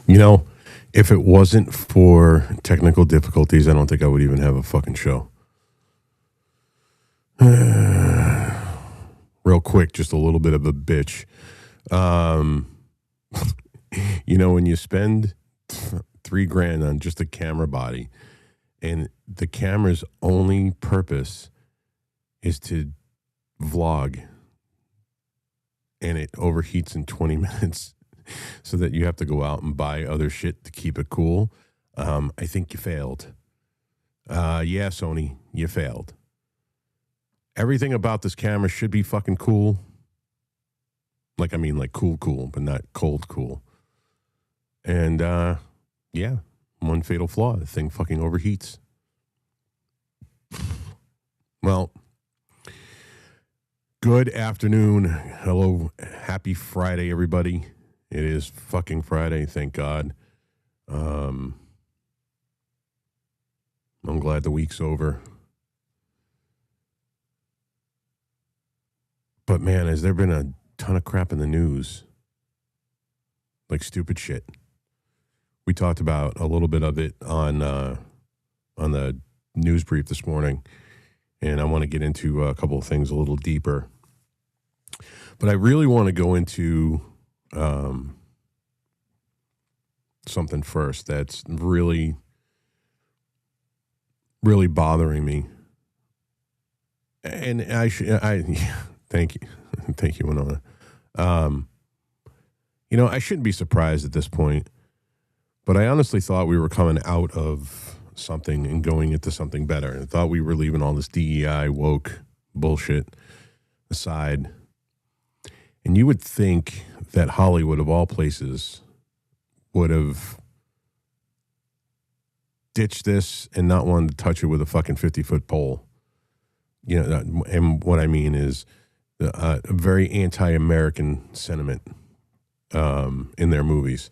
You know, if it wasn't for technical difficulties, I don't think I would even have a fucking show. Real quick, just a little bit of a bitch. When you spend $3,000 on just a camera body, and the camera's only purpose is to vlog, and it overheats in 20 minutes so that you have to go out and buy other shit to keep it cool, I think you failed. Yeah, Sony, you failed. Everything about this camera should be fucking cool. Like cool, but not cold cool. And, yeah, one fatal flaw. The thing fucking overheats. Well, good afternoon. Hello. Happy Friday, everybody. It is fucking Friday, thank God. I'm glad the week's over. But man, has there been a ton of crap in the news? Like stupid shit. We talked about a little bit of it on the news brief this morning, and I want to get into a couple of things a little deeper. But I really want to go into something first that's really, really bothering me. And thank you, Winona. I shouldn't be surprised at this point, but I honestly thought we were coming out of something and going into something better. I thought we were leaving all this DEI woke bullshit aside. And you would think that Hollywood, of all places, would have ditched this and not wanted to touch it with a fucking 50-foot pole. And what I mean is a very anti-American sentiment in their movies.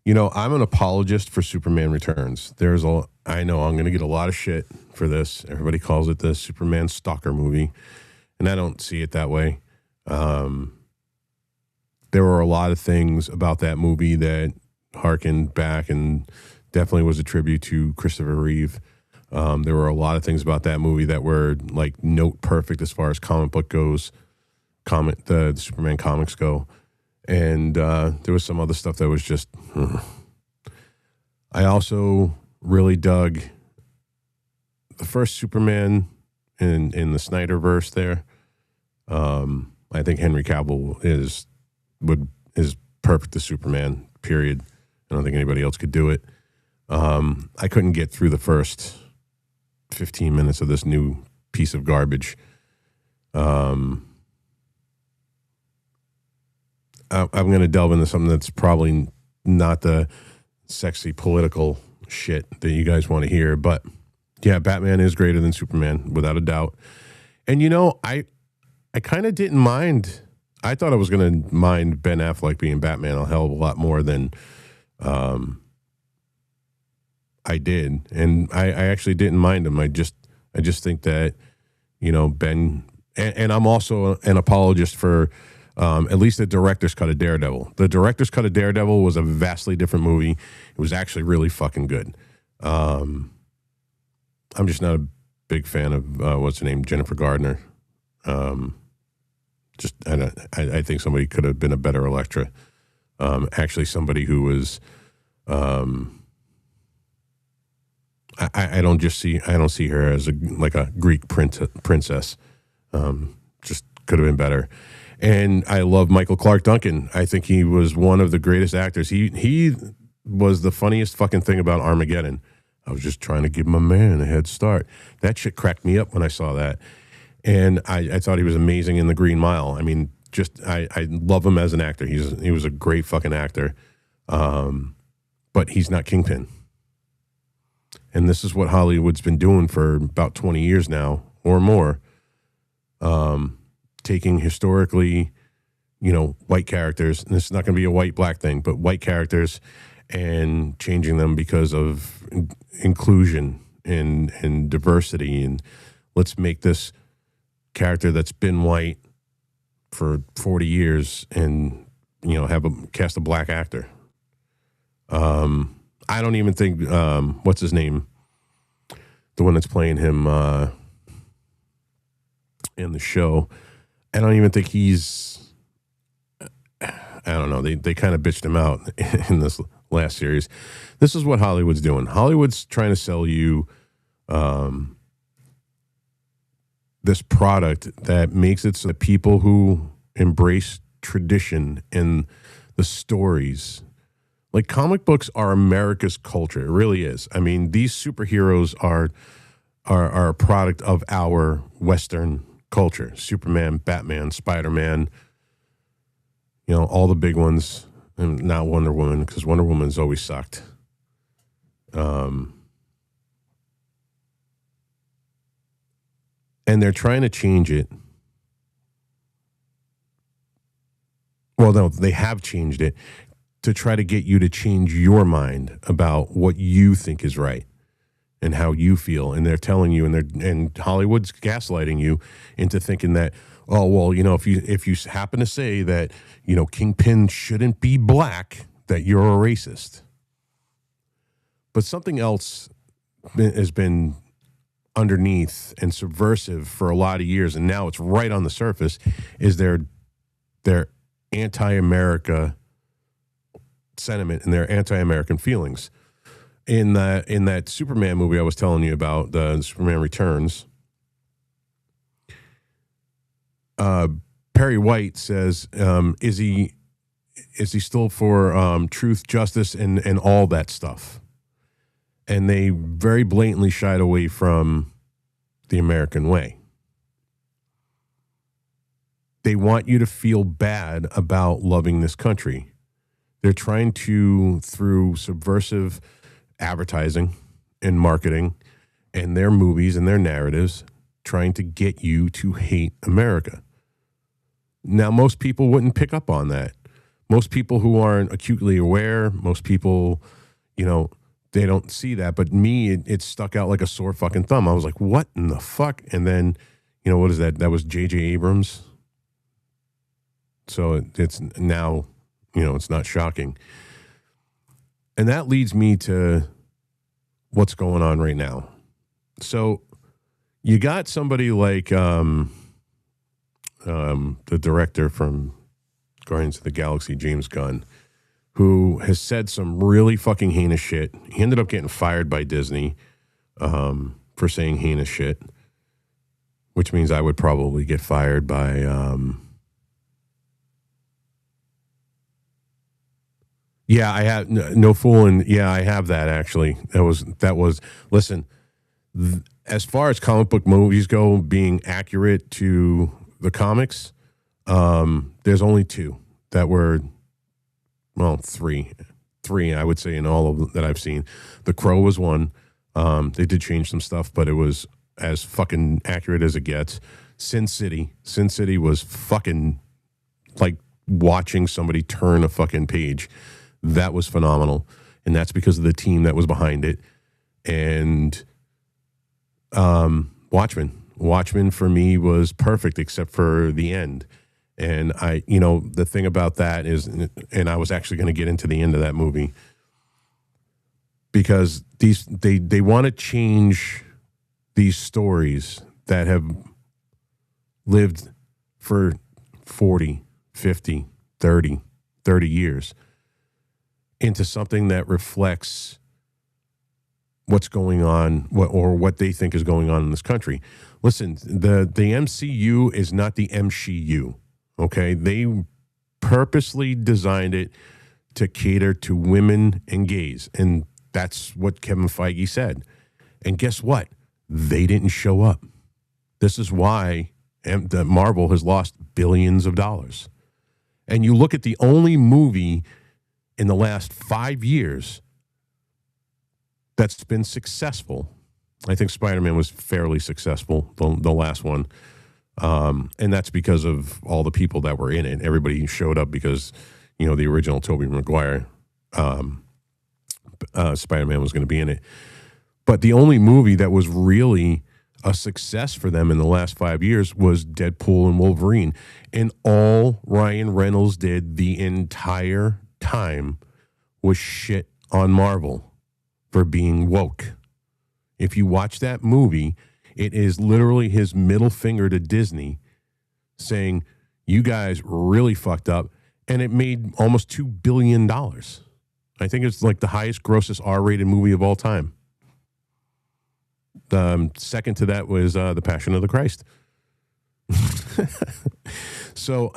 I'm an apologist for Superman Returns. I know I'm going to get a lot of shit for this. Everybody calls it the Superman stalker movie, and I don't see it that way. There were a lot of things about that movie that harkened back and definitely was a tribute to Christopher Reeve. There were a lot of things about that movie that were like note perfect as far as comic book goes, the Superman comics go. And there was some other stuff that was just... I also really dug the first Superman in the Snyderverse there. I think Henry Cavill is perfect as Superman, period. I don't think anybody else could do it. I couldn't get through the first 15 minutes of this new piece of garbage. I'm going to delve into something that's probably not the sexy political shit that you guys want to hear. But, yeah, Batman is greater than Superman, without a doubt. And, I kind of didn't mind. I thought I was going to mind Ben Affleck being Batman a hell of a lot more than I did. And I actually didn't mind him. I just think that, Ben... And I'm also an apologist for... at least the director's cut of Daredevil. The director's cut of Daredevil was a vastly different movie. It was actually really fucking good. I'm just not a big fan of what's her name, Jennifer Gardner. I think somebody could have been a better Elektra. Actually, somebody who was. I don't see her as a Greek princess. Just could have been better. And I love Michael Clark Duncan. I think he was one of the greatest actors. He was the funniest fucking thing about Armageddon. I was just trying to give my man a head start. That shit cracked me up when I saw that. And I thought he was amazing in The Green Mile. I mean, I love him as an actor. He was a great fucking actor. But he's not Kingpin. And this is what Hollywood's been doing for about 20 years now or more. Taking historically, white characters, and it's not going to be a white-black thing, but white characters, and changing them because of inclusion and diversity. And let's make this character that's been white for 40 years and, cast a black actor. I don't even think what's his name, the one that's playing him in the show. I don't even think he's. I don't know. They kind of bitched him out in this last series. This is what Hollywood's doing. Hollywood's trying to sell you this product that makes it so that people who embrace tradition and the stories, like comic books are America's culture. It really is. I mean, these superheroes are a product of our Western culture. Superman, Batman, Spider-Man, you know, all the big ones, and not Wonder Woman, because Wonder Woman's always sucked. And they're trying to change it. Well, no, they have changed it to try to get you to change your mind about what you think is right and how you feel. And they're telling you, and Hollywood's gaslighting you into thinking that, oh, well, you know, if you happen to say that, you know, Kingpin shouldn't be black, that you're a racist. But something else has been underneath and subversive for a lot of years, and now it's right on the surface, is their anti-America sentiment and their anti-American feelings. In that Superman movie I was telling you about, the Superman Returns, Perry White says, is he still for truth, justice, and all that stuff? And they very blatantly shied away from the American way. They want you to feel bad about loving this country. They're trying to, through subversive advertising and marketing and their movies and their narratives, trying to get you to hate America. Now, most people wouldn't pick up on that. Most people who aren't acutely aware, most people, you know, they don't see that. But me, it stuck out like a sore fucking thumb. I was like, what in the fuck? And then, you know, what is that? That was J.J. Abrams. So it's now, you know, it's not shocking. And that leads me to what's going on right now. So you got somebody like the director from Guardians of the Galaxy, James Gunn, who has said some really fucking heinous shit. He ended up getting fired by Disney for saying heinous shit, which means I would probably get fired by yeah, I have no fooling. Yeah, I have that actually. That was listen, as far as comic book movies go, being accurate to the comics, there's only two that were, well, three I would say in all of them that I've seen. The Crow was one. They did change some stuff, but it was as fucking accurate as it gets. Sin City was fucking like watching somebody turn a fucking page. That was phenomenal, and that's because of the team that was behind it. And Watchmen for me was perfect except for the end. And I, you know, the thing about that is, and I was actually going to get into the end of that movie, because they want to change these stories that have lived for 40, 50, 30 years into something that reflects what's going on, what they think is going on in this country. Listen, the MCU is not the MCU, okay? They purposely designed it to cater to women and gays, and that's what Kevin Feige said. And guess what? They didn't show up. This is why Marvel has lost billions of dollars. And you look at the only movie in the last 5 years that's been successful. I think Spider-Man was fairly successful, the last one. And that's because of all the people that were in it. Everybody showed up because, you know, the original Tobey Maguire Spider-Man was going to be in it. But the only movie that was really a success for them in the last 5 years was Deadpool and Wolverine. And all Ryan Reynolds did the entire time was shit on Marvel for being woke. If you watch that movie, it is literally his middle finger to Disney saying, you guys really fucked up. And it made almost $2 billion. I think it's like the highest grossest R-rated movie of all time. Second to that was The Passion of the Christ. So,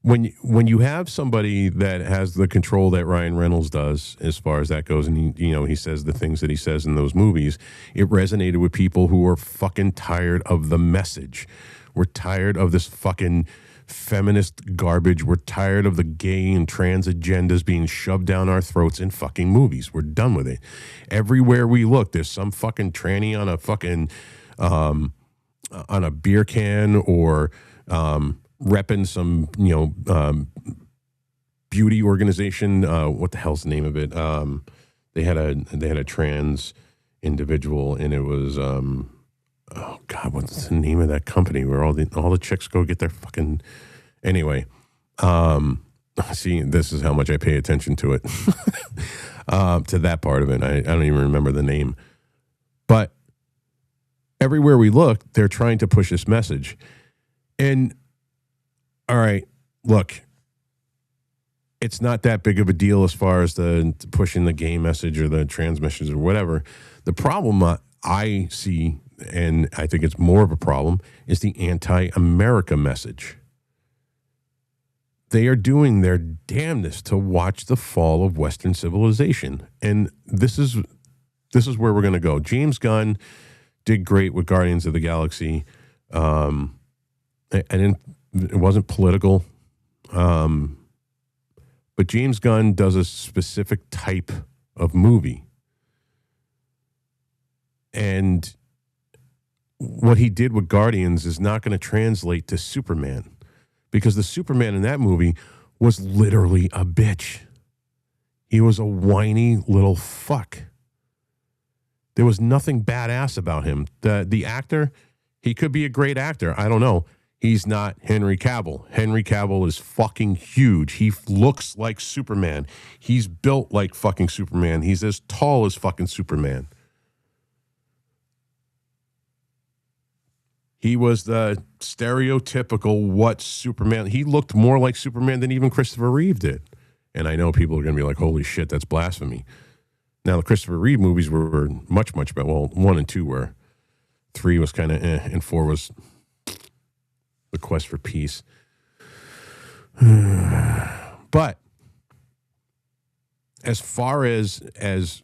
when you have somebody that has the control that Ryan Reynolds does, as far as that goes, and he says the things that he says in those movies, it resonated with people who are fucking tired of the message. We're tired of this fucking feminist garbage. We're tired of the gay and trans agendas being shoved down our throats in fucking movies. We're done with it. Everywhere we look, there's some fucking tranny on a fucking on a beer can or repping some beauty organization. What the hell's the name of it? They had a trans individual, and it was oh God, what's the name of that company where all the chicks go get their fucking anyway. See, this is how much I pay attention to it. To that part of it. I don't even remember the name. But everywhere we look, they're trying to push this message. And all right, look, it's not that big of a deal as far as the pushing the gay message or the trans message or whatever. The problem I see, and I think it's more of a problem, is the anti-America message. They are doing their damnedest to watch the fall of Western civilization. And this is where we're going to go. James Gunn did great with Guardians of the Galaxy. It wasn't political. But James Gunn does a specific type of movie. And what he did with Guardians is not going to translate to Superman, because the Superman in that movie was literally a bitch. He was a whiny little fuck. There was nothing badass about him. The actor, he could be a great actor. I don't know. He's not Henry Cavill. Henry Cavill is fucking huge. He looks like Superman. He's built like fucking Superman. He's as tall as fucking Superman. He was the stereotypical what Superman. He looked more like Superman than even Christopher Reeve did. And I know people are going to be like, holy shit, that's blasphemy. Now, the Christopher Reeve movies were much, much better. Well, 1 and 2 were. 3 was kind of and 4 was The Quest for Peace. But as far as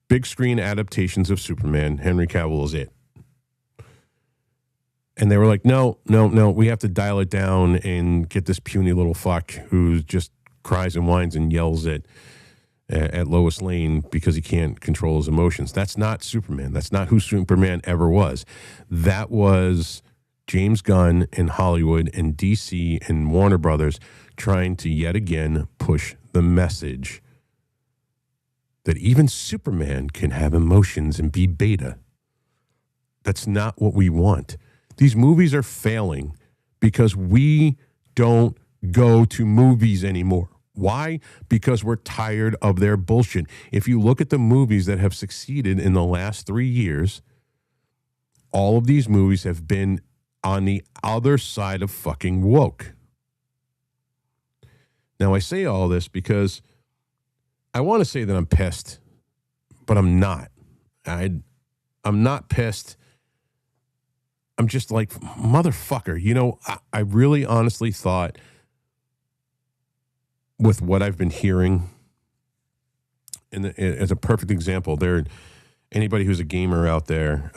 big screen adaptations of Superman, Henry Cavill is it. And they were like, no, we have to dial it down and get this puny little fuck who just cries and whines and yells at Lois Lane because he can't control his emotions. That's not Superman. That's not who Superman ever was. That was James Gunn in Hollywood and DC and Warner Brothers trying to yet again push the message that even Superman can have emotions and be beta. That's not what we want. These movies are failing because we don't go to movies anymore. Why? Because we're tired of their bullshit. If you look at the movies that have succeeded in the last 3 years, all of these movies have been on the other side of fucking woke. Now, I say all this because I want to say that I'm pissed, but I'm not. I'm not pissed. I'm just like, motherfucker. I really honestly thought with what I've been hearing, and as a perfect example, anybody who's a gamer out there,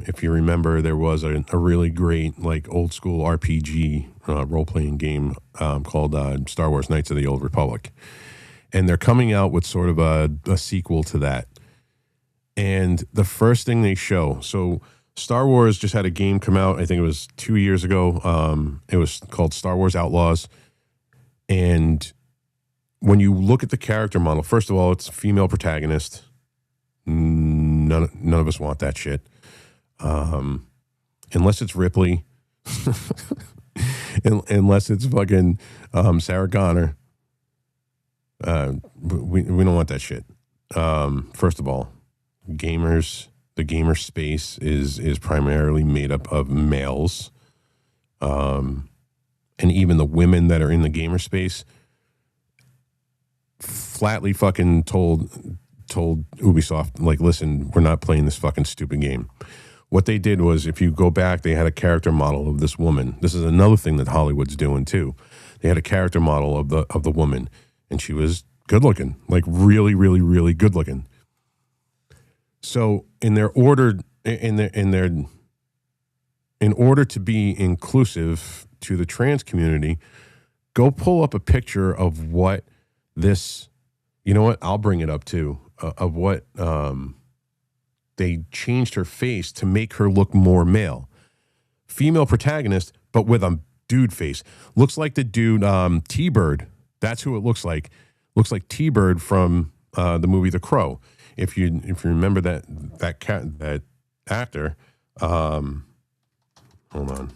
if you remember, there was a really great, like, old school RPG role-playing game called Star Wars Knights of the Old Republic. And they're coming out with sort of a sequel to that. And the first thing they show, so Star Wars just had a game come out, I think it was 2 years ago. It was called Star Wars Outlaws. And when you look at the character model, first of all, it's a female protagonist. None of us want that shit. Unless it's Ripley. Unless it's fucking Sarah Connor. We don't want that shit. First of all, the gamer space is primarily made up of males. And even the women that are in the gamer space flatly fucking told Ubisoft, like, listen, we're not playing this fucking stupid game. What they did was, if you go back, they had a character model of this woman. This is another thing that Hollywood's doing too. They had a character model of the woman, and she was good looking, like really, really, really good looking. So in order to be inclusive to the trans community, go pull up a picture of what this, you know what, I'll bring it up too, of what they changed her face to make her look more male. Female protagonist, but with a dude face. Looks like the dude, T-Bird. That's who it looks like. Looks like T-Bird from the movie The Crow. If you remember that actor, hold on.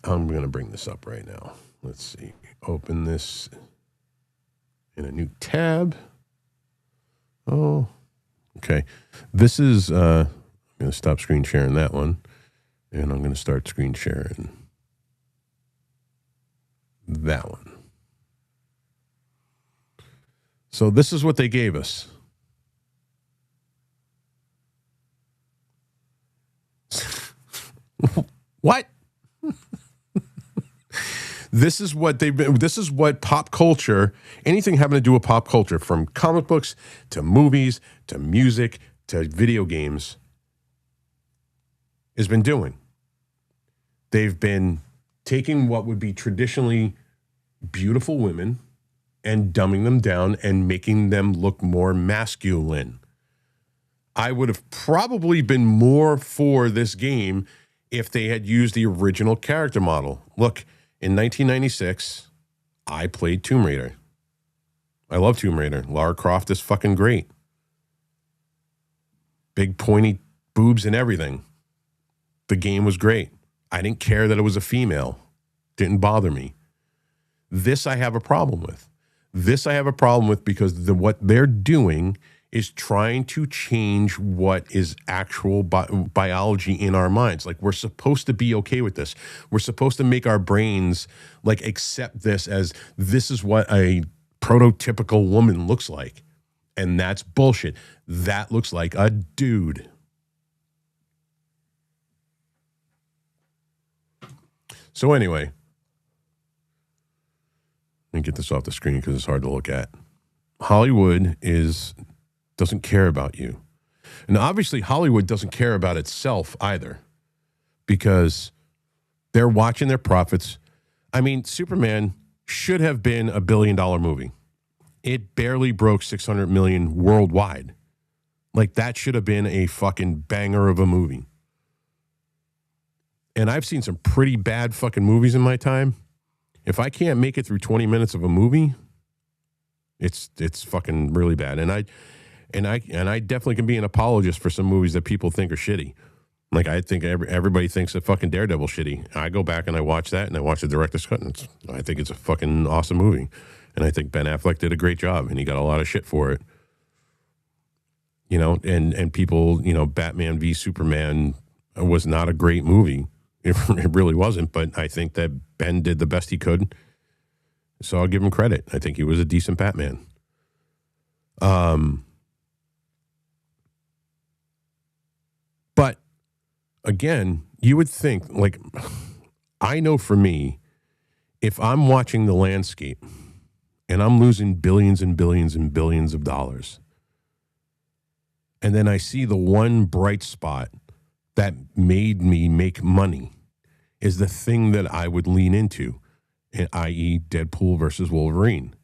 I'm going to bring this up right now. Let's see. Open this in a new tab. Oh, okay. This is, I'm going to stop screen sharing that one. And I'm going to start screen sharing that one. So this is what they gave us. What? This is what pop culture, anything having to do with pop culture, from comic books to movies to music to video games, has been doing. They've been taking what would be traditionally beautiful women and dumbing them down and making them look more masculine. I would have probably been more for this game if they had used the original character model. Look, in 1996, I played Tomb Raider. I love Tomb Raider. Lara Croft is fucking great. Big pointy boobs and everything. The game was great. I didn't care that it was a female. Didn't bother me. This I have a problem with. This I have a problem with because what they're doing is trying to change what is actual biology in our minds. Like, we're supposed to be okay with this. We're supposed to make our brains like accept this as this is what a prototypical woman looks like. And that's bullshit. That looks like a dude. So anyway, let me get this off the screen because it's hard to look at. Hollywood doesn't care about you. And obviously Hollywood doesn't care about itself either, because they're watching their profits. I mean, Superman should have been $1 billion movie. It barely broke 600 million worldwide. Like, that should have been a fucking banger of a movie. And I've seen some pretty bad fucking movies in my time. If I can't make it through 20 minutes of a movie, it's fucking really bad. And I definitely can be an apologist for some movies that people think are shitty. Like, I think everybody thinks that fucking Daredevil shitty. I go back and I watch that, and I watch the director's cut, and I think it's a fucking awesome movie. And I think Ben Affleck did a great job, and he got a lot of shit for it. You know, and people, you know, Batman v Superman was not a great movie. It really wasn't, but I think that Ben did the best he could. So I'll give him credit. I think he was a decent Batman. But again, you would think, like, I know for me, if I'm watching the landscape and I'm losing billions and billions and billions of dollars, and then I see the one bright spot that made me make money is the thing that I would lean into, i.e. Deadpool versus Wolverine.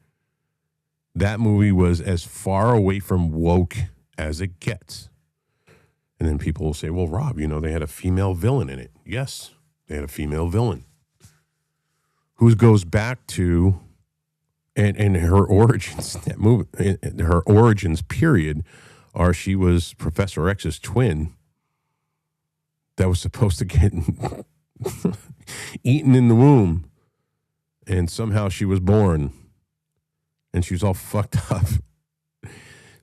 That movie was as far away from woke as it gets. And then people will say, well, Rob, you know, they had a female villain in it. Yes, they had a female villain who goes back to, and her origins, that movie, her origins period, are she was Professor X's twin, that was supposed to get eaten in the womb, and somehow she was born, and she was all fucked up.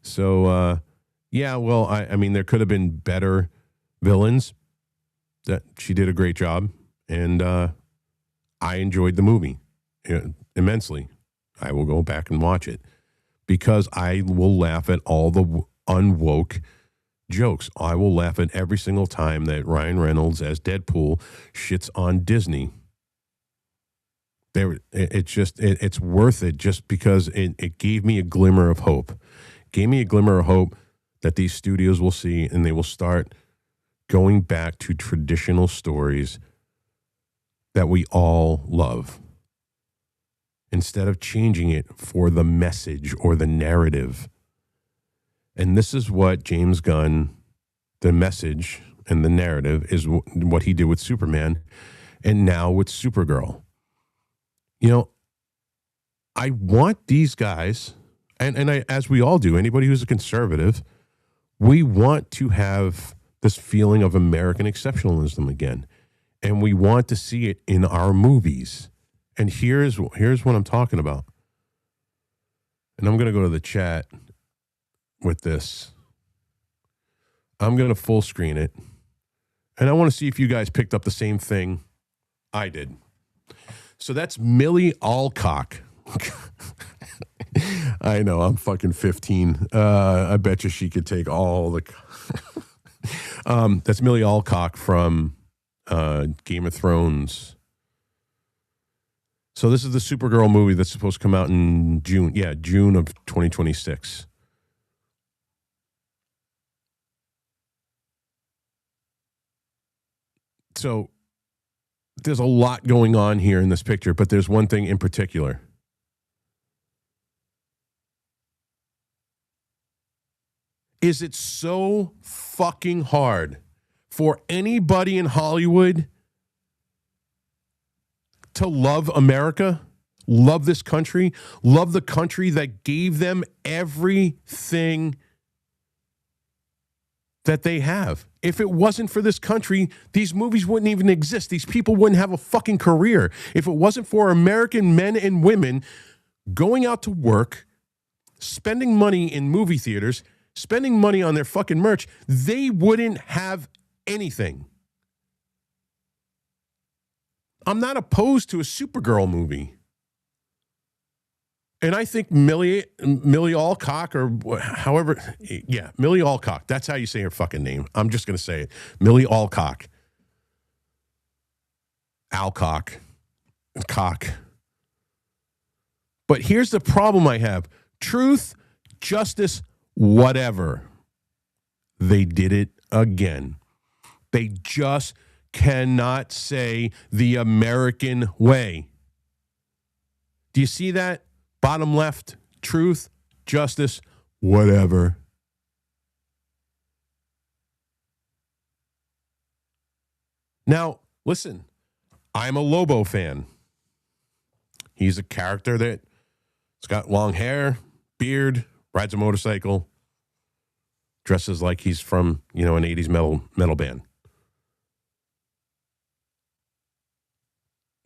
So, yeah, well, I mean, there could have been better villains. That she did a great job, and I enjoyed the movie immensely. I will go back and watch it because I will laugh at all the unwoke jokes. I will laugh at every single time that Ryan Reynolds as Deadpool shits on Disney. It's worth it just because it gave me a glimmer of hope. Gave me a glimmer of hope that these studios will see, and they will start going back to traditional stories that we all love instead of changing it for the message or the narrative. And this is what James Gunn, the message and the narrative, is what he did with Superman and now with Supergirl. You know, I want these guys, and I, as we all do, anybody who's a conservative, we want to have this feeling of American exceptionalism again. And we want to see it in our movies. And here's what I'm talking about. And I'm going to go to the chat with this. I'm going to full screen it. And I want to see if you guys picked up the same thing I did. So that's Millie Alcock. I know, I'm fucking 15. I bet you she could take all the... that's Millie Alcock from Game of Thrones. So this is the Supergirl movie that's supposed to come out in June. Yeah, June of 2026. So there's a lot going on here in this picture, but there's one thing in particular. Is it so fucking hard for anybody in Hollywood to love America, love this country, love the country that gave them everything that they have? If it wasn't for this country, these movies wouldn't even exist. These people wouldn't have a fucking career. If it wasn't for American men and women going out to work, spending money in movie theaters, spending money on their fucking merch, they wouldn't have anything. I'm not opposed to a Supergirl movie. And I think Millie Alcock, or however, yeah, Millie Alcock. That's how you say her fucking name. I'm just going to say it. Millie Alcock. Alcock. Cock. But here's the problem I have. Truth, justice, whatever. They did it again. They just cannot say the American way. Do you see that? Bottom left, truth, justice, whatever. Now, listen, I'm a Lobo fan. He's a character that's got long hair, beard, rides a motorcycle, dresses like he's from, an 80s metal band.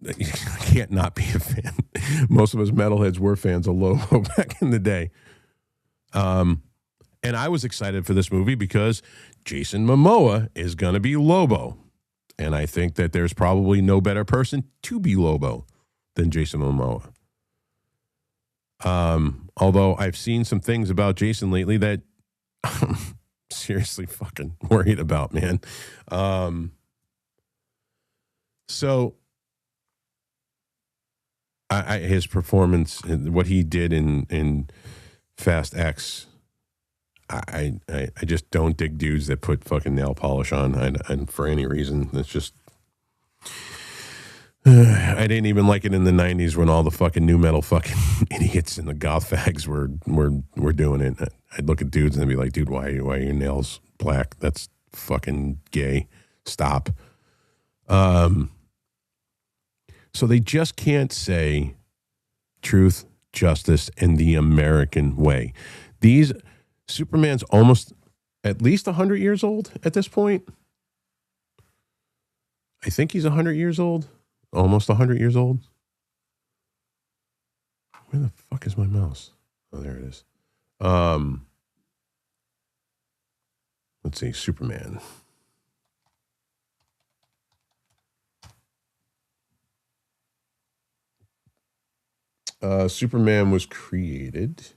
You can't not be a fan. Most of us metalheads were fans of Lobo back in the day. And I was excited for this movie because Jason Momoa is going to be Lobo. And I think that there's probably no better person to be Lobo than Jason Momoa. Although I've seen some things about Jason lately that I'm seriously fucking worried about, man. So his performance, what he did in Fast X, I just don't dig dudes that put fucking nail polish on, and for any reason. It's just, I didn't even like it in the 90s when all the fucking new metal fucking idiots and the goth fags were doing it. I'd look at dudes and I'd be like, dude, why are your nails black? That's fucking gay. Stop. So they just can't say truth, justice, and the American way. Superman's almost at least 100 years old at this point. I think he's 100 years old, almost 100 years old. Where the fuck is my mouse? Oh, there it is. Let's see, Superman. Superman was created.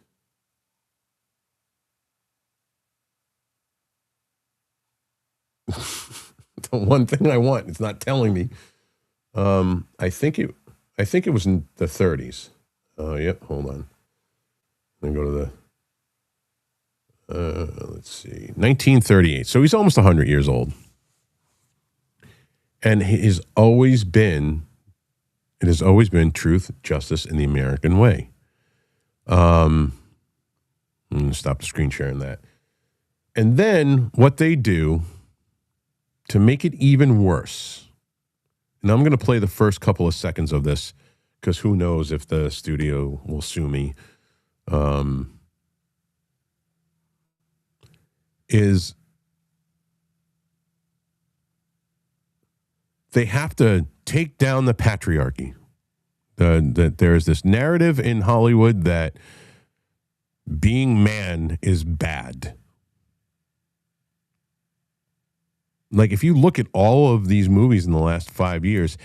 The one thing I want, it's not telling me. I think it was in the 30s. Yep, hold on. Then go to the let's see, 1938. So he's almost 100 years old. And it has always been truth, justice, and the American way. I'm going to stop the screen sharing that. And then what they do to make it even worse, and I'm going to play the first couple of seconds of this because who knows if the studio will sue me, is they have to take down the patriarchy. That there's this narrative in Hollywood that being man is bad. Like, if you look at all of these movies in the last 5 years,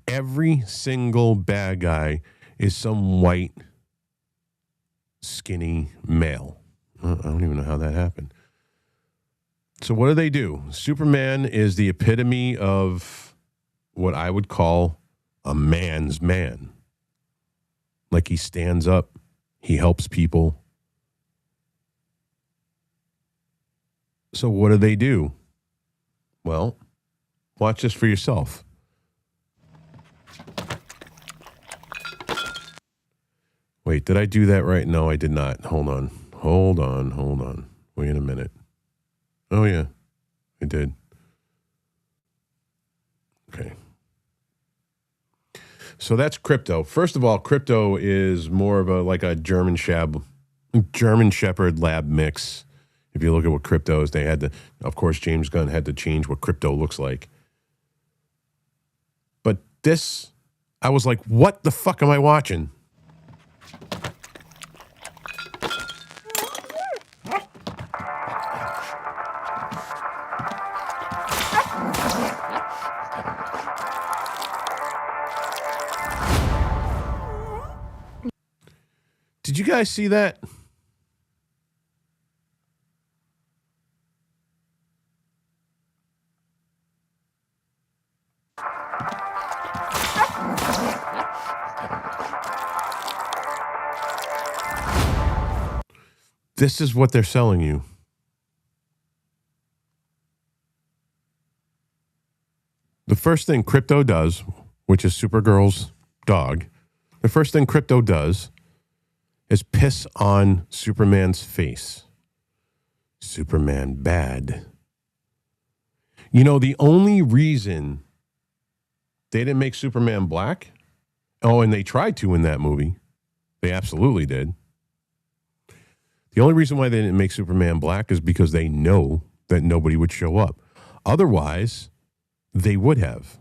every single bad guy is some white, skinny male. I don't even know how that happened. So what do? Superman is the epitome of what I would call a man's man. Like, he stands up, he helps people. So what do? Well, watch this for yourself. Wait, did I do that right? No, I did not. Hold on. Wait a minute. Oh, yeah, I did. Okay. So that's Crypto. First of all, Crypto is more of a German Shepherd lab mix. If you look at what Crypto is, they had to, of course, James Gunn had to change what Crypto looks like. But this, I was like, what the fuck am I watching? Did you guys see that? This is what they're selling you. The first thing Crypto does, which is Supergirl's dog, the first thing Crypto does is piss on Superman's face. Superman bad. You know, the only reason they didn't make Superman black, and they tried to in that movie. They absolutely did. The only reason why they didn't make Superman black is because they know that nobody would show up. Otherwise, they would have.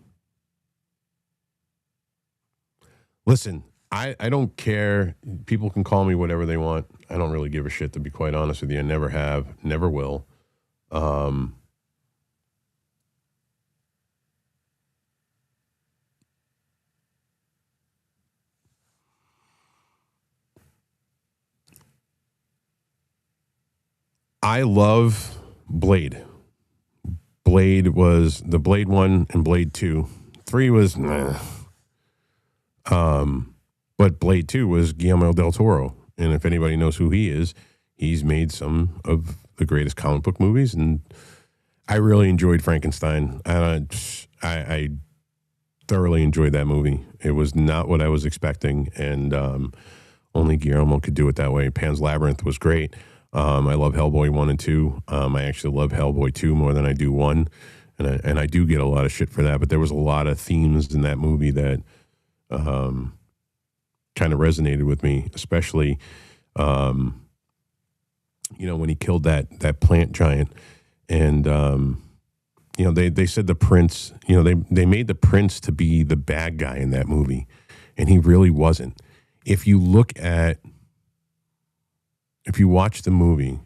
Listen, I don't care. People can call me whatever they want. I don't really give a shit, to be quite honest with you. I never have, never will. I love Blade. Blade was the Blade 1 and Blade 2. 3 was nah. But Blade 2 was Guillermo del Toro. And if anybody knows who he is, he's made some of the greatest comic book movies. And I really enjoyed Frankenstein. I thoroughly enjoyed that movie. It was not what I was expecting. And only Guillermo could do it that way. Pan's Labyrinth was great. I love Hellboy 1 and 2. I actually love Hellboy 2 more than I do 1. And I do get a lot of shit for that. But there was a lot of themes in that movie that kind of resonated with me, especially, when he killed that plant giant. And, they said the prince, they made the prince to be the bad guy in that movie, and he really wasn't. If you watch the movie,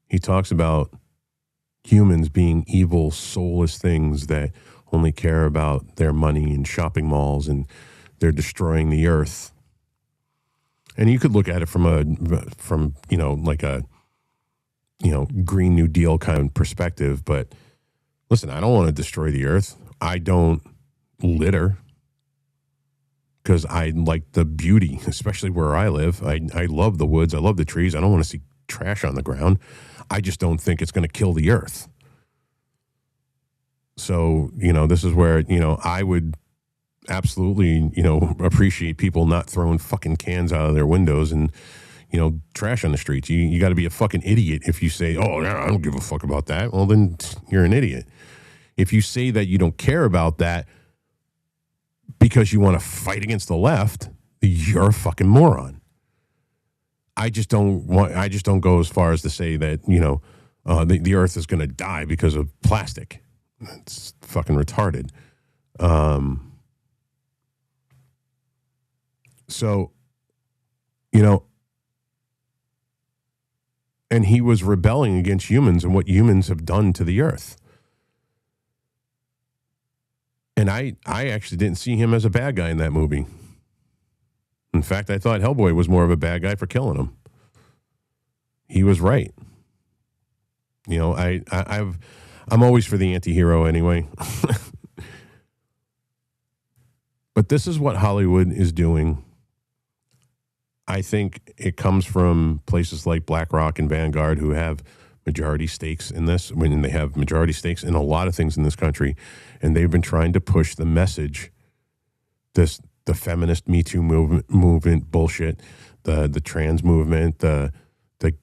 he talks about humans being evil, soulless things that only care about their money and shopping malls, and they're destroying the earth. And you could look at it from like a Green New Deal kind of perspective, but listen, I don't want to destroy the earth. I don't litter because I like the beauty, especially where I live. I love the woods. I love the trees. I don't want to see trash on the ground. I just don't think it's going to kill the earth. So, this is where, I would absolutely, appreciate people not throwing fucking cans out of their windows and, trash on the streets. You got to be a fucking idiot if you say, oh, I don't give a fuck about that. Well, then you're an idiot. If you say that you don't care about that because you want to fight against the left, you're a fucking moron. I just don't go as far as to say that, the earth is going to die because of plastic. It's fucking retarded. So, and he was rebelling against humans and what humans have done to the earth. And I actually didn't see him as a bad guy in that movie. In fact, I thought Hellboy was more of a bad guy for killing him. He was right. I'm always for the anti-hero anyway. But this is what Hollywood is doing. I think it comes from places like BlackRock and Vanguard, who have majority stakes in this. They have majority stakes in a lot of things in this country, and they've been trying to push the message, the feminist Me Too movement bullshit, the trans movement, the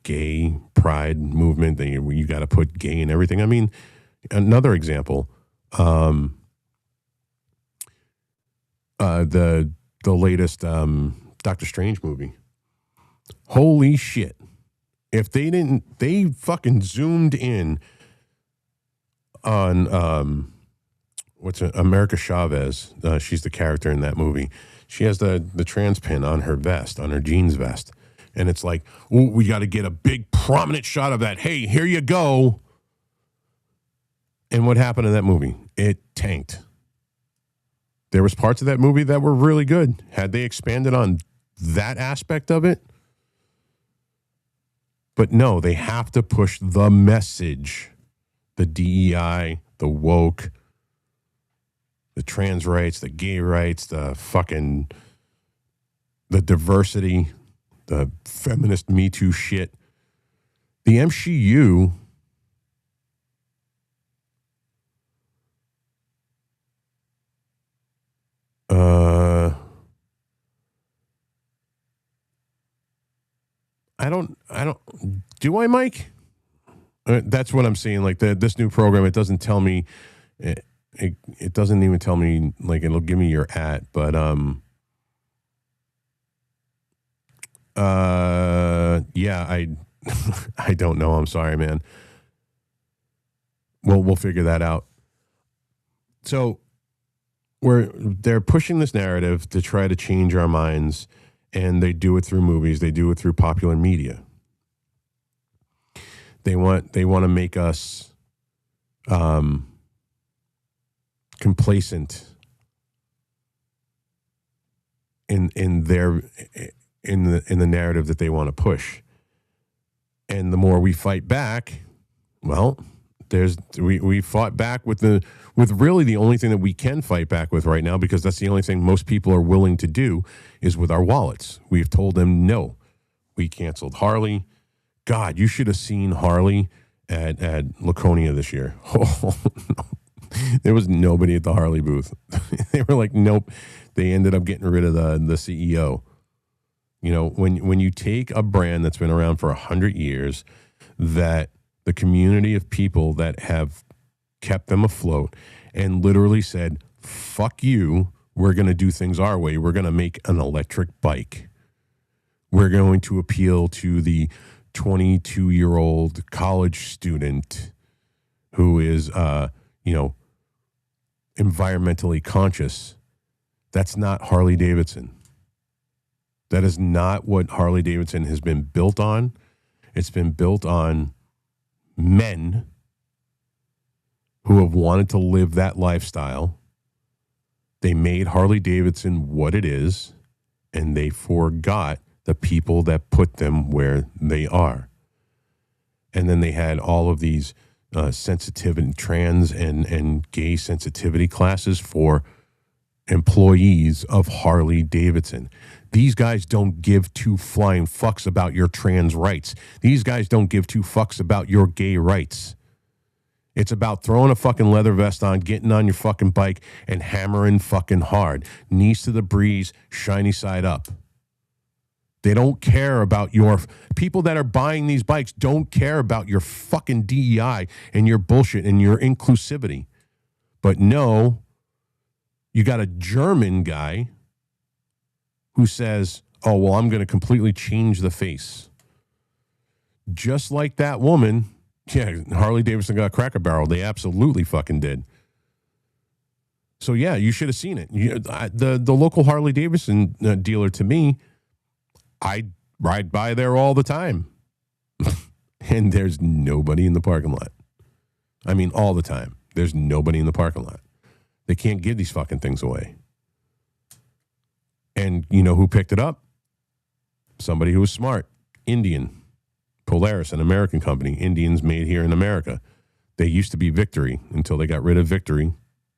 gay pride movement. You got to put gay in everything. I mean, another example, the latest Doctor Strange movie. Holy shit. If they fucking zoomed in on America Chavez. She's the character in that movie. She has the trans pin on her vest, on her jeans vest. And it's like, ooh, we got to get a big prominent shot of that. Hey, here you go. And what happened in that movie? It tanked. There was parts of that movie that were really good. Had they expanded on that aspect of it? But no, they have to push the message. The DEI, the woke, the trans rights, the gay rights, the diversity, the feminist Me Too shit. The MCU I don't, do I, Mike? That's what I'm seeing. Like this new program, it doesn't tell me, it doesn't even tell me, like, it'll give me your @ but, yeah, I don't know. I'm sorry, man. We'll figure that out. So they're pushing this narrative to try to change our minds, and they do it through movies. They do it through popular media. They want to make us complacent in the narrative that they want to push. And the more we fight back, well, we fought back with really the only thing that we can fight back with right now, because that's the only thing most people are willing to do, is with our wallets. We've told them no. We canceled Harley. God, you should have seen Harley at Laconia this year. Oh, no. There was nobody at the Harley booth. They were like, nope. They ended up getting rid of the CEO. You know, when you take a brand that's been around for 100 years, that the community of people that have kept them afloat and literally said, fuck you, we're going to do things our way. We're going to make an electric bike. We're going to appeal to the 22-year-old college student who is, environmentally conscious. That's not Harley Davidson. That is not what Harley Davidson has been built on. It's been built on men who have wanted to live that lifestyle. They made Harley Davidson what it is, and they forgot the people that put them where they are. And then they had all of these sensitivity, trans and gay sensitivity classes for employees of Harley Davidson. These guys don't give two flying fucks about your trans rights. These guys don't give two fucks about your gay rights. It's about throwing a fucking leather vest on, getting on your fucking bike, and hammering fucking hard. Knees to the breeze, shiny side up. They don't care about your... People that are buying these bikes don't care about your fucking DEI and your bullshit and your inclusivity. But no, you got a German guy who says, oh, well, I'm going to completely change the face. Just like that woman... Yeah, Harley Davidson got Cracker Barrel. They absolutely fucking did. So, yeah, you should have seen it. The local Harley Davidson dealer, to me, I ride by there all the time. And there's nobody in the parking lot. I mean, all the time. There's nobody in the parking lot. They can't give these fucking things away. And you know who picked it up? Somebody who was smart. Indian. Polaris, an American company, Indians made here in America. They used to be Victory until they got rid of Victory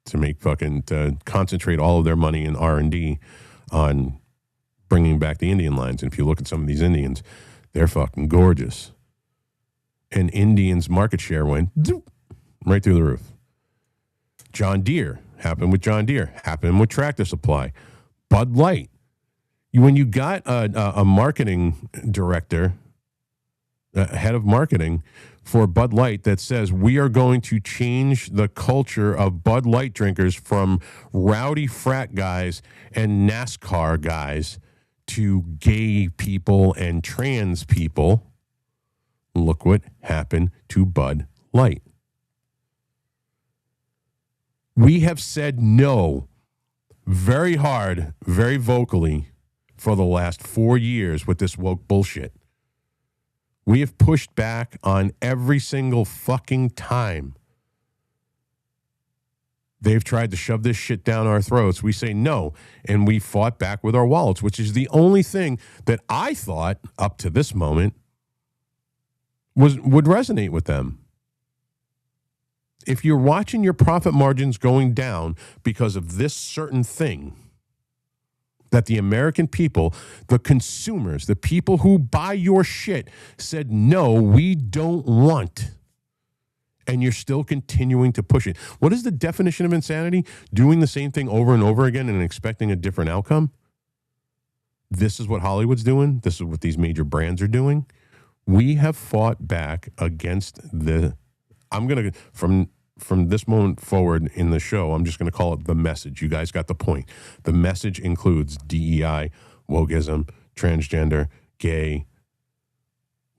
to concentrate all of their money in R&D on bringing back the Indian lines. And if you look at some of these Indians, they're fucking gorgeous. And Indians' market share went right through the roof. John Deere, happened with John Deere, happened with Tractor Supply. Bud Light. When you got a marketing director, head of marketing for Bud Light that says we are going to change the culture of Bud Light drinkers from rowdy frat guys and NASCAR guys to gay people and trans people. Look what happened to Bud Light. We have said no very hard, very vocally for the last 4 years with this woke bullshit. We have pushed back on every single fucking time they've tried to shove this shit down our throats. We say no, and we fought back with our wallets, which is the only thing that I thought up to this moment would resonate with them. If you're watching your profit margins going down because of this certain thing, that the American people, the consumers, the people who buy your shit said, no, we don't want. And you're still continuing to push it. What is the definition of insanity? Doing the same thing over and over again and expecting a different outcome? This is what Hollywood's doing. This is what these major brands are doing. We have fought back against I'm going to, from this moment forward in the show, I'm just going to call it the message. You guys got the point. The message includes DEI, wokeism, transgender, gay,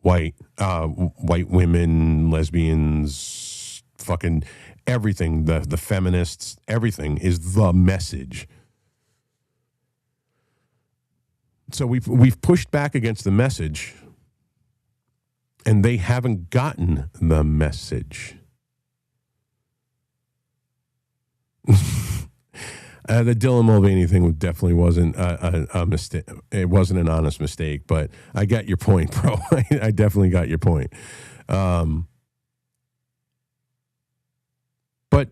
white women, lesbians, fucking everything. The feminists, everything is the message. So we've pushed back against the message, and they haven't gotten the message. The Dylan Mulvaney thing definitely wasn't a mistake. It wasn't an honest mistake, but I got your point, bro. I definitely got your point. But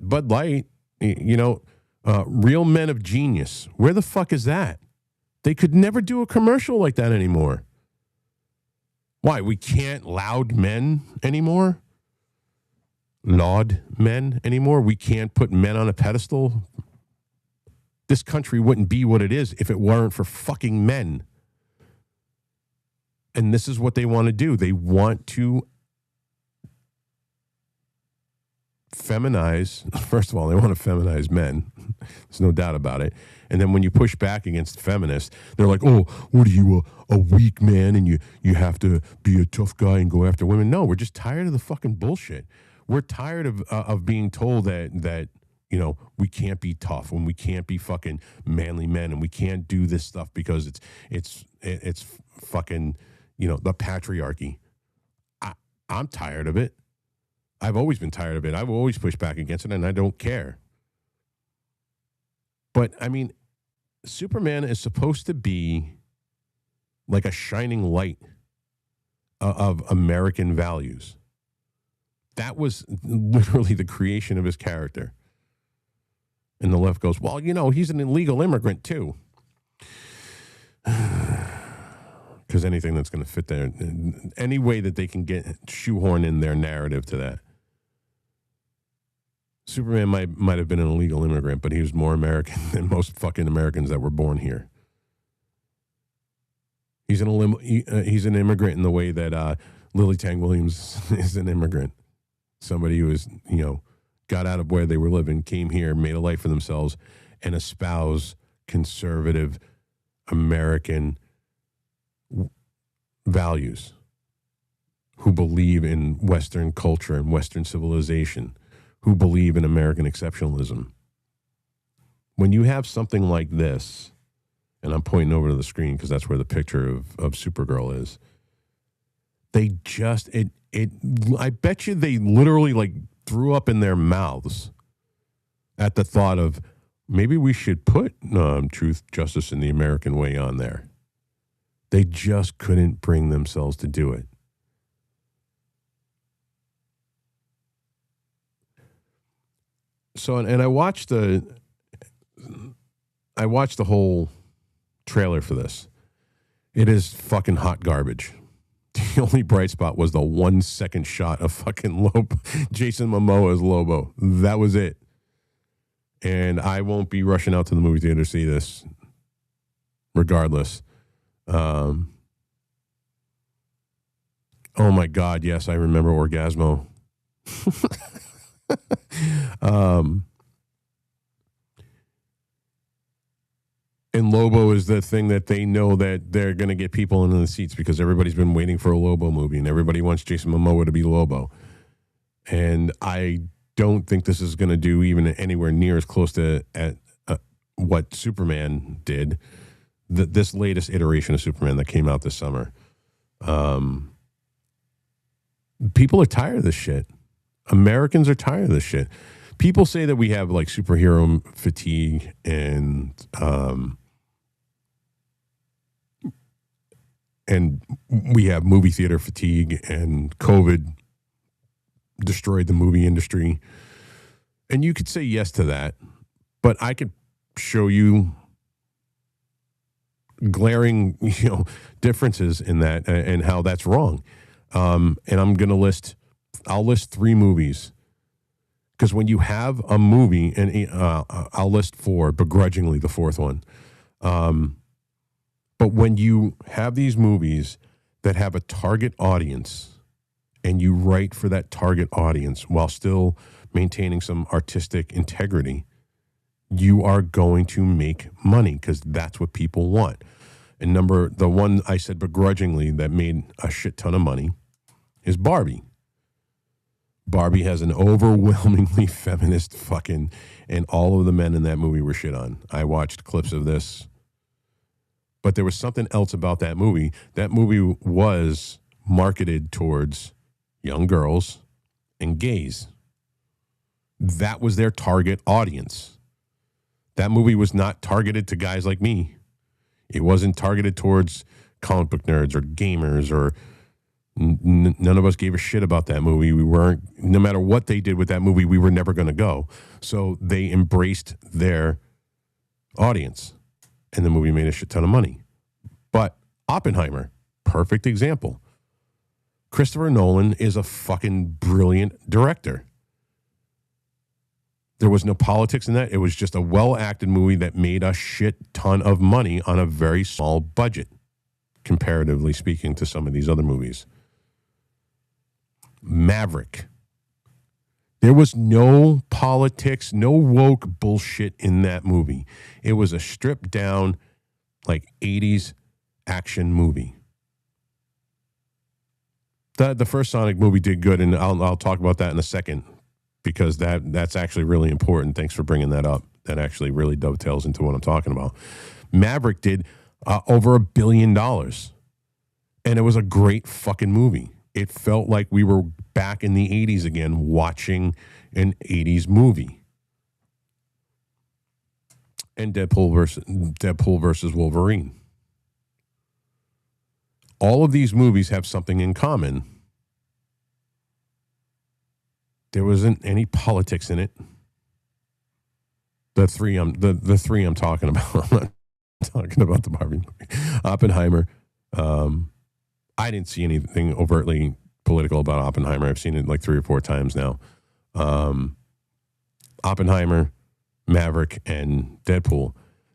Bud Light, real men of genius. Where the fuck is that? They could never do a commercial like that anymore. Why? We can't laud men anymore? Laud men anymore? We can't put men on a pedestal? This country wouldn't be what it is if it weren't for fucking men. And this is what they want to do. They want to feminize. First of all, they want to feminize men. There's no doubt about it. And then when you push back against feminists, they're like, oh, what are you, a weak man, and you have to be a tough guy and go after women? No, we're just tired of the fucking bullshit. We're tired of being told that we can't be tough and we can't be fucking manly men and we can't do this stuff because it's fucking, the patriarchy. I'm tired of it. I've always been tired of it. I've always pushed back against it and I don't care. But I mean, Superman is supposed to be like a shining light of American values. That was literally the creation of his character. And the left goes, well, he's an illegal immigrant too. Because anything that's going to fit there, any way that they can shoehorn in their narrative to that. Superman might have been an illegal immigrant, but he was more American than most fucking Americans that were born here. He's an immigrant in the way that Lily Tang Williams is an immigrant. Somebody who is, got out of where they were living, came here, made a life for themselves, and espouse conservative American values, who believe in Western culture and Western civilization, who believe in American exceptionalism. When you have something like this, and I'm pointing over to the screen because that's where the picture of Supergirl is, they just, I bet you they literally like threw up in their mouths at the thought of maybe we should put truth, justice, and the American way on there. They just couldn't bring themselves to do it. So, and I watched the whole trailer for this. It is fucking hot garbage. The only bright spot was the 1 second shot of fucking Jason Momoa as Lobo. That was it. And I won't be rushing out to the movie theater to see this regardless. Oh my God, yes, I remember Orgasmo. And Lobo is the thing that they know that they're going to get people into the seats because everybody's been waiting for a Lobo movie and everybody wants Jason Momoa to be Lobo. And I don't think this is going to do even anywhere near as close to what Superman did. This latest iteration of Superman that came out this summer. People are tired of this shit. Americans are tired of this shit. People say that we have like superhero fatigue and we have movie theater fatigue and COVID destroyed the movie industry. And you could say yes to that, but I could show you glaring, differences in that and how that's wrong. And I'll list 3 movies. Because when you have a movie, and I'll list 4, begrudgingly the 4th one. But when you have these movies that have a target audience and you write for that target audience while still maintaining some artistic integrity, you are going to make money because that's what people want. And the one I said begrudgingly that made a shit ton of money is Barbie. Barbie has an overwhelmingly feminist fucking, and all of the men in that movie were shit on. I watched clips of this, but there was something else about that movie. That movie was marketed towards young girls and gays. That was their target audience. That movie was not targeted to guys like me. It wasn't targeted towards comic book nerds or gamers or none of us gave a shit about that movie. We weren't, no matter what they did with that movie, we were never going to go. So they embraced their audience and the movie made a shit ton of money. But Oppenheimer, perfect example. Christopher Nolan is a fucking brilliant director. There was no politics in that. It was just a well-acted movie that made a shit ton of money on a very small budget, comparatively speaking to some of these other movies. Maverick. There was no politics, no woke bullshit in that movie. It was a stripped down, like 80s action movie. The first Sonic movie did good, and I'll talk about that in a second. because that's actually really important. Thanks for bringing that up. That actually really dovetails into what I'm talking about. Maverick did over $1 billion, and it was a great fucking movie. It felt like we were back in the 80s again watching an 80s movie. And Deadpool versus Wolverine. All of these movies have something in common. There wasn't any politics in it. The three I'm talking about. I'm not talking about the Barbie movie. Oppenheimer. I didn't see anything overtly political about Oppenheimer. I've seen it like 3 or 4 times now. Oppenheimer, Maverick, and Deadpool.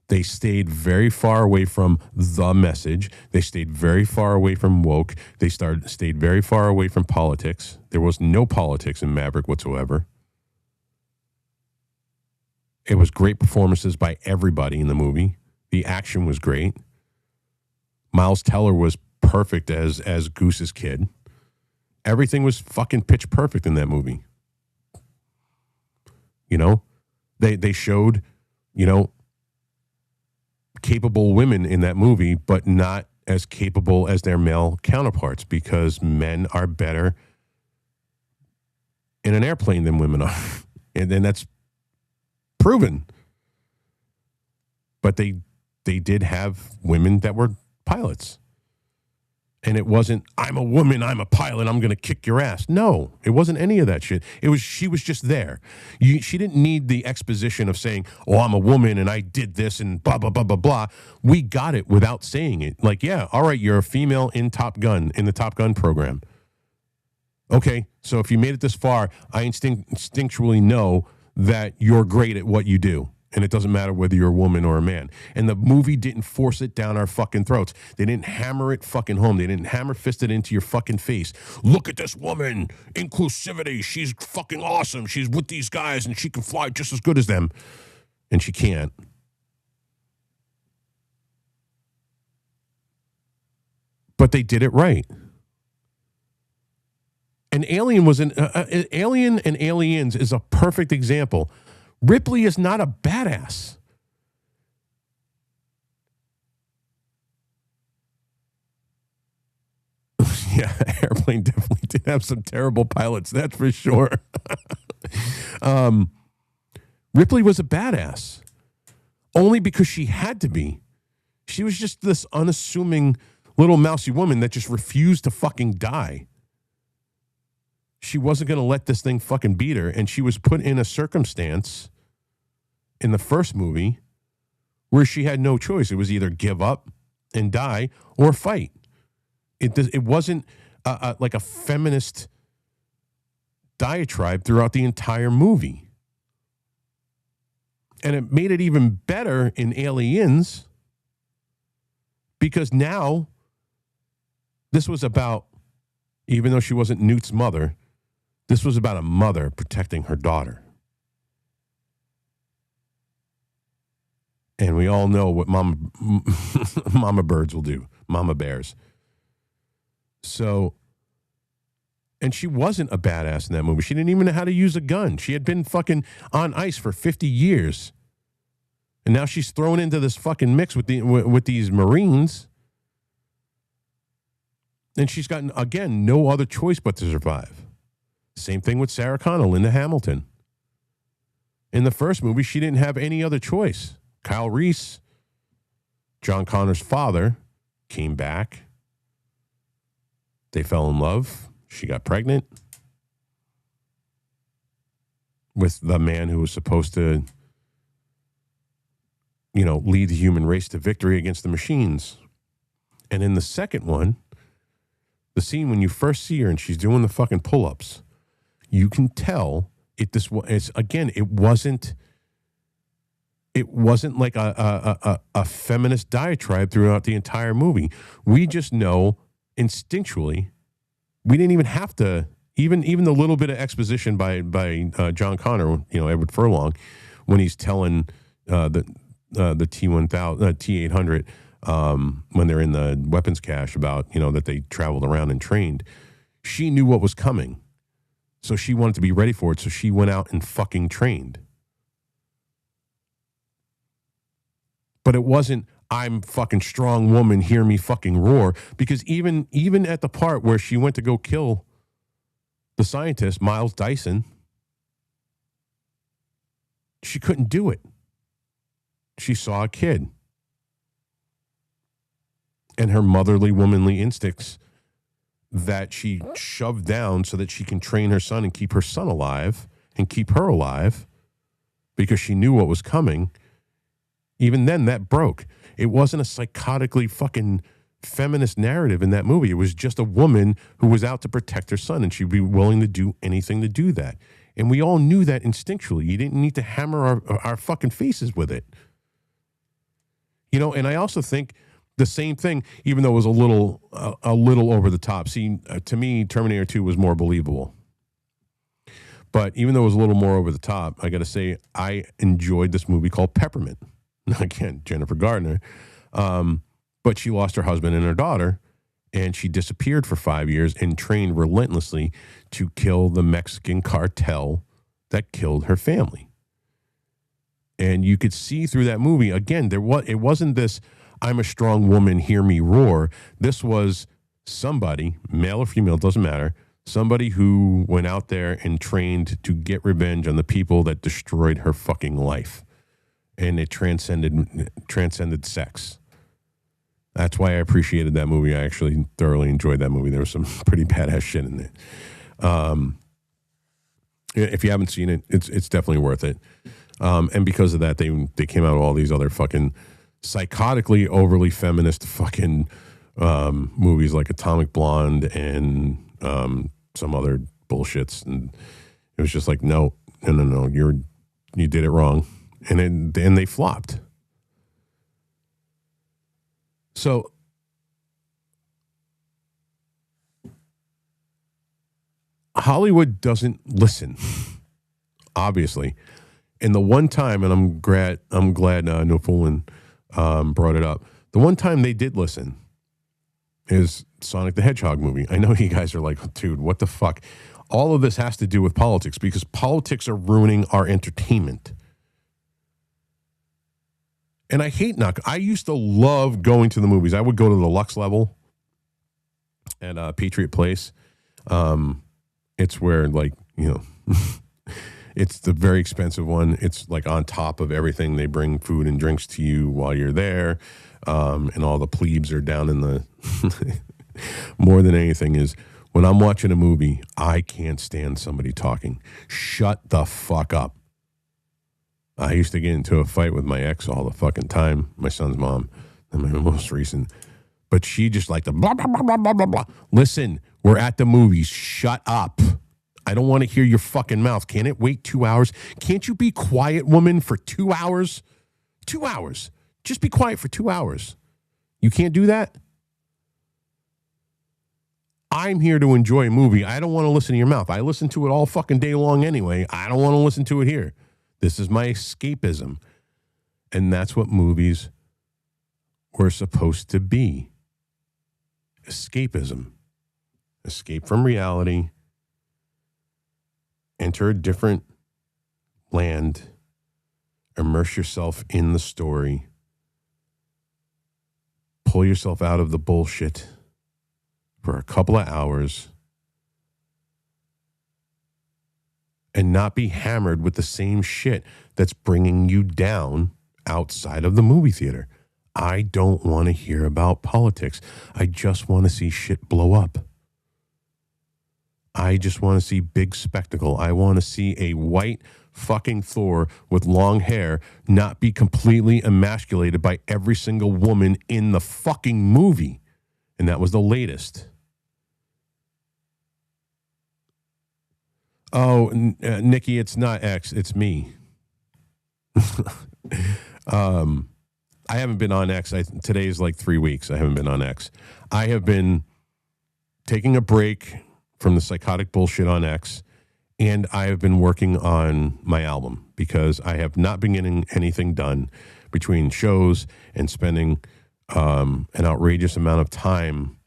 They stayed very far away from the message. They stayed very far away from woke. They stayed very far away from politics. There was no politics in Maverick whatsoever. It was great performances by everybody in the movie. The action was great. Miles Teller was perfect as Goose's kid. Everything was fucking pitch perfect in that movie. You know, they showed, you know, capable women in that movie, but not as capable as their male counterparts, because men are better in an airplane than women are. And then that's proven. But they did have women that were pilots. And it wasn't, I'm a woman, I'm a pilot, I'm going to kick your ass. No, it wasn't any of that shit. It was, she was just there. She didn't need the exposition of saying, oh, I'm a woman and I did this and blah, blah, blah, blah, blah. We got it without saying it. Like, yeah, all right, you're a female in Top Gun, in the Top Gun program. Okay, so if you made it this far, I instinctually know that you're great at what you do. And it doesn't matter whether you're a woman or a man. And the movie didn't force it down our fucking throats. They didn't hammer it fucking home. They didn't hammer fist it into your fucking face. Look at this woman. Inclusivity. She's fucking awesome. She's with these guys and she can fly just as good as them. And she can't. But they did it right. And Alien was Alien and Aliens is a perfect example. Ripley is not a badass. Yeah, Airplane definitely did have some terrible pilots, that's for sure. Ripley was a badass. Only because she had to be. She was just this unassuming little mousy woman that just refused to fucking die. She wasn't going to let this thing fucking beat her, and she was put in a circumstance in the first movie where she had no choice. It was either give up and die or fight. It wasn't like a feminist diatribe throughout the entire movie. And it made it even better in Aliens because now this was about, even though she wasn't Newt's mother, this was about a mother protecting her daughter. And we all know what mama birds will do, mama bears. So, and she wasn't a badass in that movie. She didn't even know how to use a gun. She had been fucking on ice for 50 years. And now she's thrown into this fucking mix with these Marines. And she's gotten, again, no other choice but to survive. Same thing with Sarah Connor, Linda Hamilton. In the first movie, she didn't have any other choice. Kyle Reese, John Connor's father, came back. They fell in love. She got pregnant with the man who was supposed to, you know, lead the human race to victory against the machines. And in the second one, the scene when you first see her and she's doing the fucking pull-ups, you can tell it wasn't like a feminist diatribe throughout the entire movie. We just know instinctually, we didn't even have to, even the little bit of exposition by John Connor, you know, Edward Furlong, when he's telling the T-800 when they're in the weapons cache about, you know, that they traveled around and trained. She knew what was coming. So she wanted to be ready for it. So she went out and fucking trained. But it wasn't, I'm fucking strong woman, hear me fucking roar. Because even at the part where she went to go kill the scientist, Miles Dyson, she couldn't do it. She saw a kid. And her motherly, womanly instincts that she shoved down so that she can train her son and keep her son alive and keep her alive because she knew what was coming. Even then, that broke. It wasn't a psychotically fucking feminist narrative in that movie. It was just a woman who was out to protect her son, and she'd be willing to do anything to do that. And we all knew that instinctually. You didn't need to hammer our fucking faces with it. You know, and I also think the same thing, even though it was a little over the top. See, to me, Terminator 2 was more believable. But even though it was a little more over the top, I got to say, I enjoyed this movie called Peppermint. Again, Jennifer Gardner. But she lost her husband and her daughter, and she disappeared for 5 years and trained relentlessly to kill the Mexican cartel that killed her family. And you could see through that movie, again, it wasn't this, I'm a strong woman, hear me roar. This was somebody, male or female, doesn't matter, somebody who went out there and trained to get revenge on the people that destroyed her fucking life. And it transcended sex. That's why I appreciated that movie. I actually thoroughly enjoyed that movie. There was some pretty badass shit in it. If you haven't seen it, it's definitely worth it. And because of that, they came out with all these other fucking psychotically overly feminist fucking movies like Atomic Blonde and some other bullshits. And it was just like, no, you did it wrong. And they flopped. So Hollywood doesn't listen, obviously. And the one time, and I'm glad No Foolin brought it up. The one time they did listen is Sonic the Hedgehog movie. I know you guys are like, dude, what the fuck? All of this has to do with politics because politics are ruining our entertainment. And I hate I used to love going to the movies. I would go to the Lux level at Patriot Place. It's where, like, you know, it's the very expensive one. It's like on top of everything. They bring food and drinks to you while you're there. And all the plebes are down in the... More than anything is when I'm watching a movie, I can't stand somebody talking. Shut the fuck up. I used to get into a fight with my ex all the fucking time, my son's mom, and my most recent. But she just like the blah, blah, blah, blah, blah, blah, blah. Listen, we're at the movies. Shut up. I don't want to hear your fucking mouth. Can it wait 2 hours? Can't you be quiet, woman, for 2 hours? 2 hours. Just be quiet for 2 hours. You can't do that? I'm here to enjoy a movie. I don't want to listen to your mouth. I listen to it all fucking day long anyway. I don't want to listen to it here. This is my escapism. And that's what movies were supposed to be. Escapism. Escape from reality. Enter a different land. Immerse yourself in the story. Pull yourself out of the bullshit for a couple of hours. And not be hammered with the same shit that's bringing you down outside of the movie theater. I don't want to hear about politics. I just want to see shit blow up. I just want to see big spectacle. I want to see a white fucking Thor with long hair not be completely emasculated by every single woman in the fucking movie. And that was the latest. Oh, Nikki, it's not X, it's me. I haven't been on X. Today's like 3 weeks. I haven't been on X. I have been taking a break from the psychotic bullshit on X, and I have been working on my album because I have not been getting anything done between shows and spending an outrageous amount of time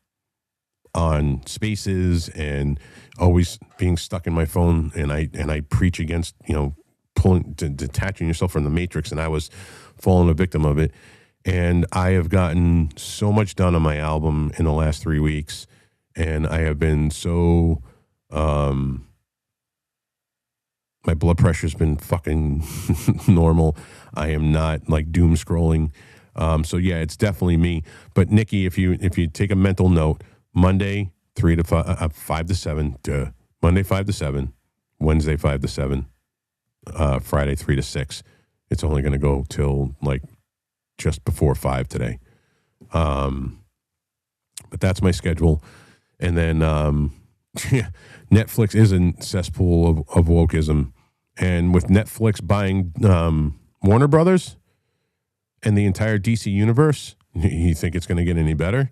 on spaces and always being stuck in my phone. And I preach against, detaching yourself from the matrix. And I was falling a victim of it. And I have gotten so much done on my album in the last 3 weeks. And I have been so, my blood pressure's been fucking normal. I am not like doom scrolling. So yeah, it's definitely me. But Nikki, if you take a mental note, Monday 5 to 7, Monday 5 to 7, Wednesday 5 to 7, Friday 3 to 6. It's only going to go till like just before 5 today. But that's my schedule. And then Netflix is a cesspool of wokeism. And with Netflix buying Warner Brothers and the entire DC universe, you think it's going to get any better?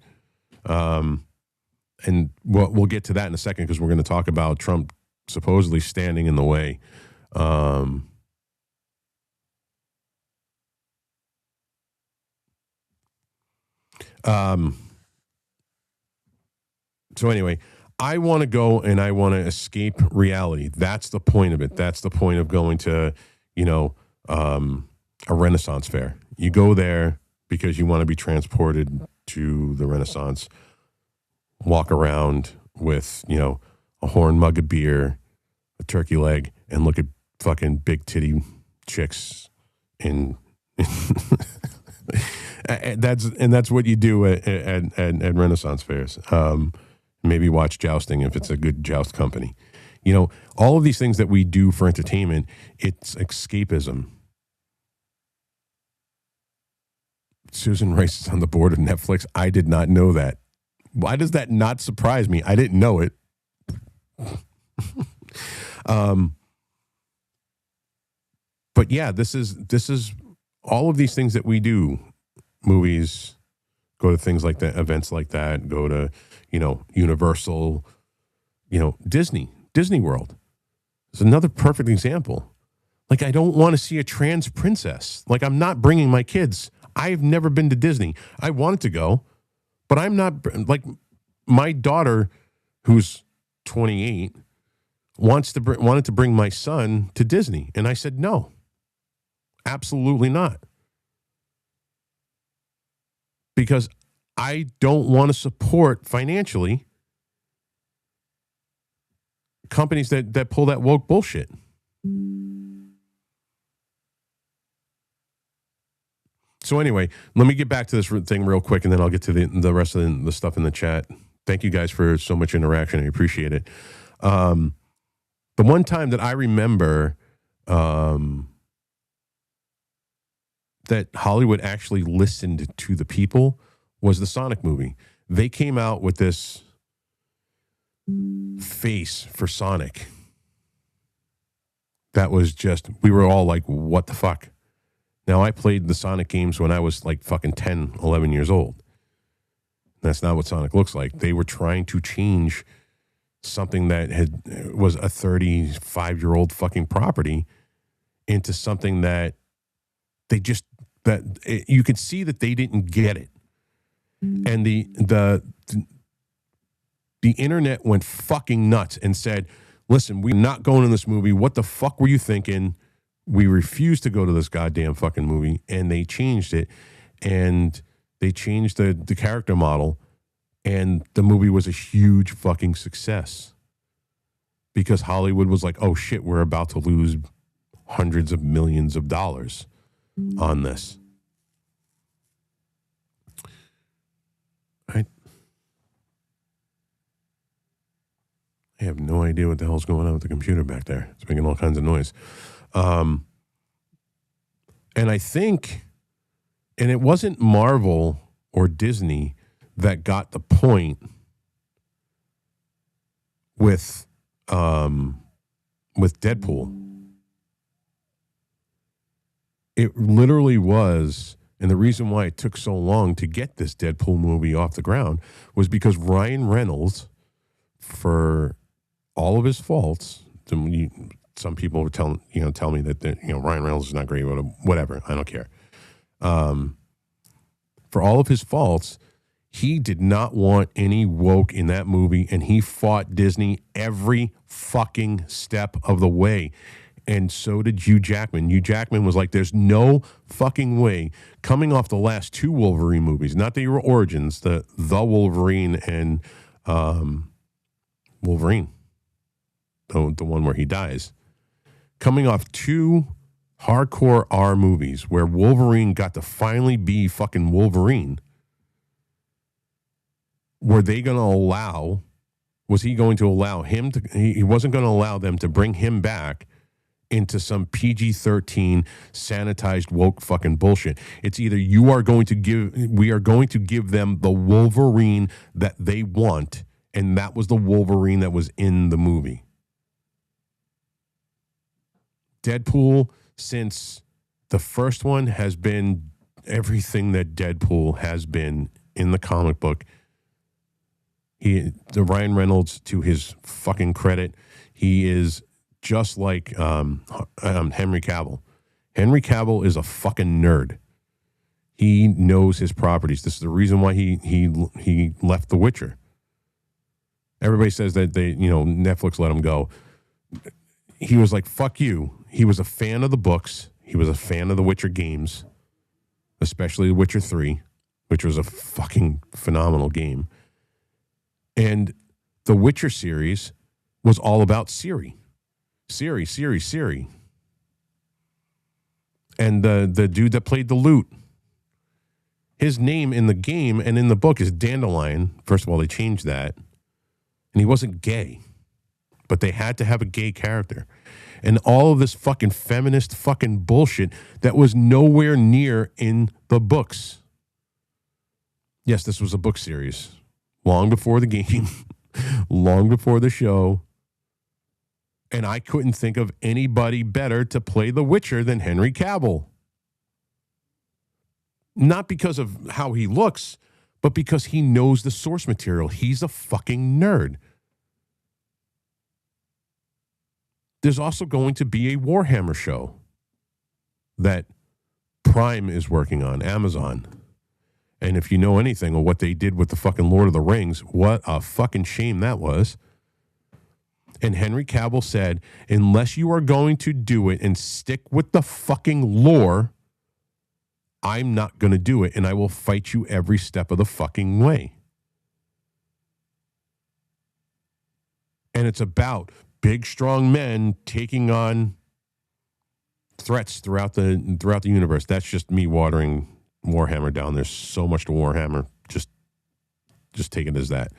And we'll get to that in a second because we're going to talk about Trump supposedly standing in the way. So anyway, I want to go and I want to escape reality. That's the point of it. That's the point of going to, a Renaissance fair. You go there because you want to be transported to the Renaissance, walk around with, a horn mug of beer, a turkey leg, and look at fucking big titty chicks in that's what you do at Renaissance fairs. Maybe watch jousting if it's a good joust company. All of these things that we do for entertainment, it's escapism. Susan Rice is on the board of Netflix. I did not know that. Why does that not surprise me? I didn't know it. But yeah, this is all of these things that we do. Movies, go to things like that, events like that, go to, Universal, Disney World. It's another perfect example. Like, I don't want to see a trans princess. Like, I'm not bringing my kids. I've never been to Disney. I wanted to go, but I'm not, like, my daughter, who's 28, wanted to bring my son to Disney. And I said, no, absolutely not. Because I don't want to support financially companies that pull that woke bullshit. So anyway, let me get back to this thing real quick, and then I'll get to the rest of the stuff in the chat. Thank you guys for so much interaction. I appreciate it. The one time that I remember that Hollywood actually listened to the people was the Sonic movie. They came out with this face for Sonic that was just, we were all like, what the fuck? Now, I played the Sonic games when I was like fucking 10, 11 years old. That's not what Sonic looks like. They were trying to change something that was a 35-year-old fucking property into something that you could see that they didn't get it. And the internet went fucking nuts and said, listen, we're not going to this movie. What the fuck were you thinking? We refused to go to this goddamn fucking movie. And they changed it. And they changed the character model. And the movie was a huge fucking success. Because Hollywood was like, oh shit, we're about to lose hundreds of millions of dollars on this. I have no idea what the hell's going on with the computer back there. It's making all kinds of noise. And I think, and it wasn't Marvel or Disney that got the point with Deadpool. It literally was, and the reason why it took so long to get this Deadpool movie off the ground was because Ryan Reynolds, for all of his faults, some people were tell me that Ryan Reynolds is not great, whatever. I don't care. For all of his faults, He did not want any woke in that movie, and he fought Disney every fucking step of the way. And so did Hugh Jackman. Hugh Jackman was like, there's no fucking way, coming off the last two Wolverine movies, not the origins, the Wolverine and Wolverine, the one where he dies. Coming off two hardcore R movies where Wolverine got to finally be fucking Wolverine. Were they going to allow, was he going to allow him to, he wasn't going to allow them to bring him back into some PG-13 sanitized woke fucking bullshit. It's either we are going to give them the Wolverine that they want, and that was the Wolverine that was in the movie. Deadpool, since the first one, has been everything that Deadpool has been in the comic book. The Ryan Reynolds, to his fucking credit, he is just like Henry Cavill. Henry Cavill is a fucking nerd. He knows his properties. This is the reason why he left The Witcher. Everybody says that Netflix let him go. He was like, fuck you. He was a fan of the books. He was a fan of the Witcher games, especially The Witcher 3, which was a fucking phenomenal game. And the Witcher series was all about Ciri. Ciri. And the dude that played the lute, his name in the game and in the book is Dandelion. First of all, they changed that. And he wasn't gay. But they had to have a gay character. And all of this fucking feminist fucking bullshit that was nowhere near in the books. Yes, this was a book series. Long before the game. Long before the show. And I couldn't think of anybody better to play The Witcher than Henry Cavill. Not because of how he looks, but because he knows the source material. He's a fucking nerd. There's also going to be a Warhammer show that Prime is working on, Amazon. And if you know anything of what they did with the fucking Lord of the Rings, what a fucking shame that was. And Henry Cavill said, unless you are going to do it and stick with the fucking lore, I'm not going to do it, and I will fight you every step of the fucking way. And it's about big, strong men taking on threats throughout the universe. That's just me watering Warhammer down. There's so much to Warhammer. Just take it as that.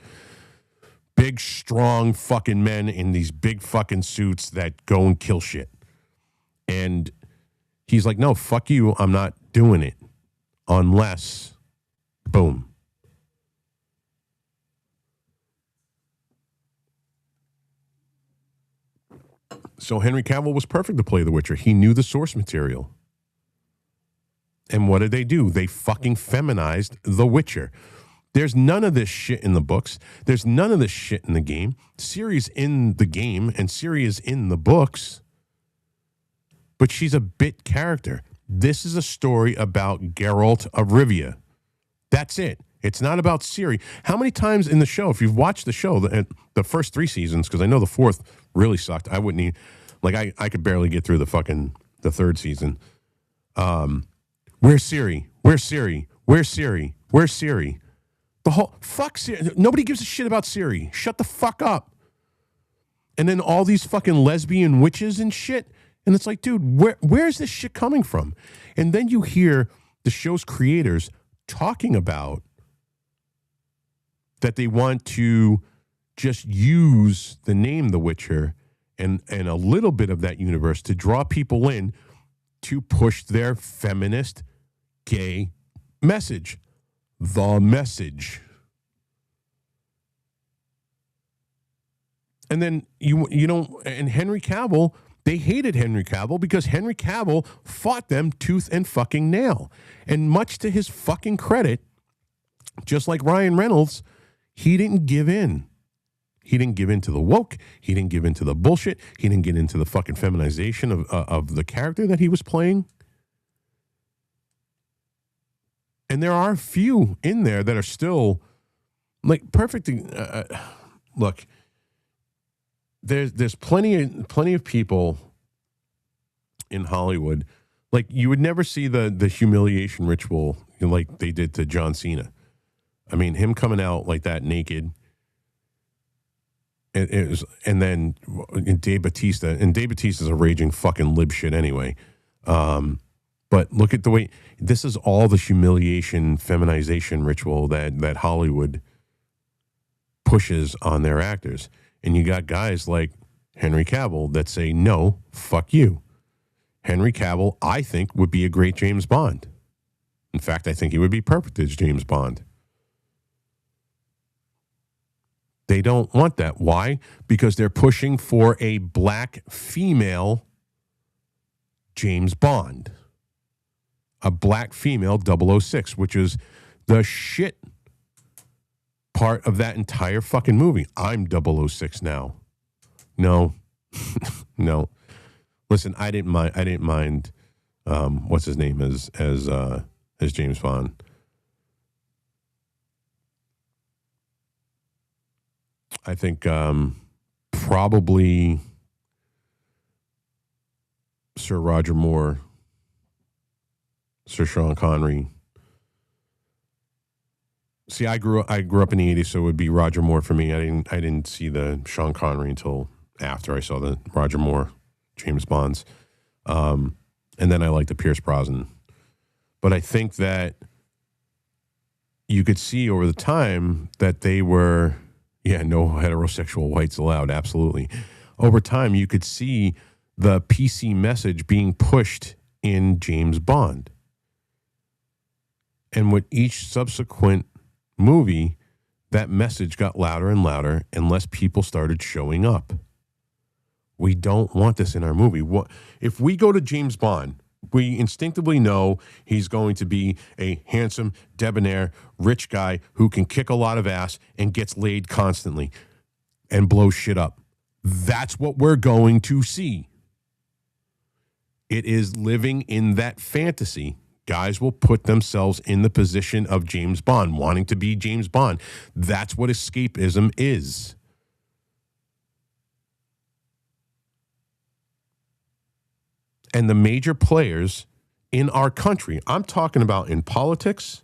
Big, strong fucking men in these big fucking suits that go and kill shit. And he's like, no, fuck you. I'm not doing it. Unless, boom. So Henry Cavill was perfect to play The Witcher. He knew the source material. And what did they do? They fucking feminized The Witcher. There's none of this shit in the books. There's none of this shit in the game. Ciri's in the game, and Ciri is in the books. But she's a bit character. This is a story about Geralt of Rivia. That's it. It's not about Ciri. How many times in the show, if you've watched the show, the first 3 seasons, because I know the 4th really sucked. I wouldn't need, I could barely get through the 3rd season. Where's Ciri? Where's Ciri? Where's Ciri? Where's Ciri? The whole, fuck Ciri. Nobody gives a shit about Ciri. Shut the fuck up. And then all these fucking lesbian witches and shit. And it's like, dude, where's this shit coming from? And then you hear the show's creators talking about that they want to just use the name The Witcher and a little bit of that universe to draw people in to push their feminist gay message. The message. And then and Henry Cavill, they hated Henry Cavill because Henry Cavill fought them tooth and fucking nail. And much to his fucking credit, just like Ryan Reynolds, he didn't give in. He didn't give in to the woke. He didn't give in to the bullshit. He didn't get into the fucking feminization of the character that he was playing. And there are a few in there that are still like perfect. Look, there's plenty of people in Hollywood. Like, you would never see the humiliation ritual like they did to John Cena. I mean, him coming out like that naked. And then Dave Bautista, and Dave Bautista's a raging fucking lib shit anyway. But look at the way, this is all the humiliation, feminization ritual that Hollywood pushes on their actors. And you got guys like Henry Cavill that say, no, fuck you. Henry Cavill, I think, would be a great James Bond. In fact, I think he would be perfect as James Bond. They don't want that. Why? Because they're pushing for a black female James Bond. A black female 006, which is the shit part of that entire fucking movie. I'm 006 now. No. No. Listen, I didn't mind what's his name as James Bond. I think probably Sir Roger Moore, Sir Sean Connery. See, I grew up in the 80s, so it would be Roger Moore for me. I didn't see the Sean Connery until after I saw the Roger Moore James Bonds. And then I liked the Pierce Brosnan. But I think that you could see over the time that they were, no heterosexual whites allowed, absolutely. Over time, you could see the PC message being pushed in James Bond. And with each subsequent movie, that message got louder and louder and less people started showing up. We don't want this in our movie. If we go to James Bond, we instinctively know he's going to be a handsome, debonair, rich guy who can kick a lot of ass and gets laid constantly and blows shit up. That's what we're going to see. It is living in that fantasy. Guys will put themselves in the position of James Bond, wanting to be James Bond. That's what escapism is. And the major players in our country, I'm talking about in politics,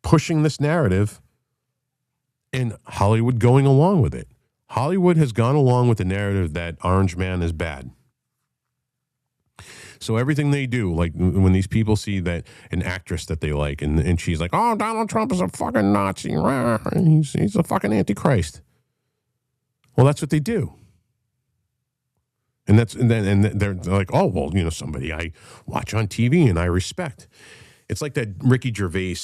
pushing this narrative, and Hollywood going along with it. Hollywood has gone along with the narrative that Orange Man is bad. So everything they do, like when these people see that an actress that they like, and she's like, oh, Donald Trump is a fucking Nazi. He's a fucking Antichrist. Well, that's what they do. And they're like, oh, well, somebody I watch on TV and I respect. It's like that Ricky Gervais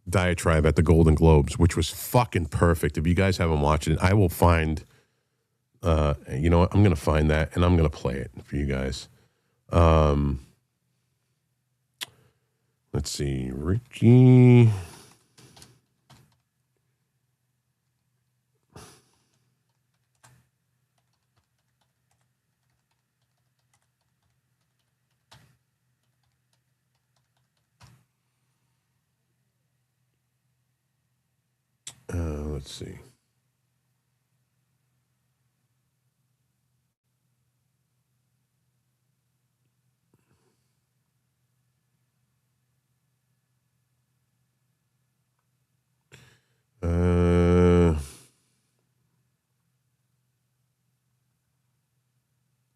diatribe at the Golden Globes, which was fucking perfect. If you guys haven't watched it, I will find, you know what? I'm going to find that and I'm going to play it for you guys. Let's see, Ricky. Let's see.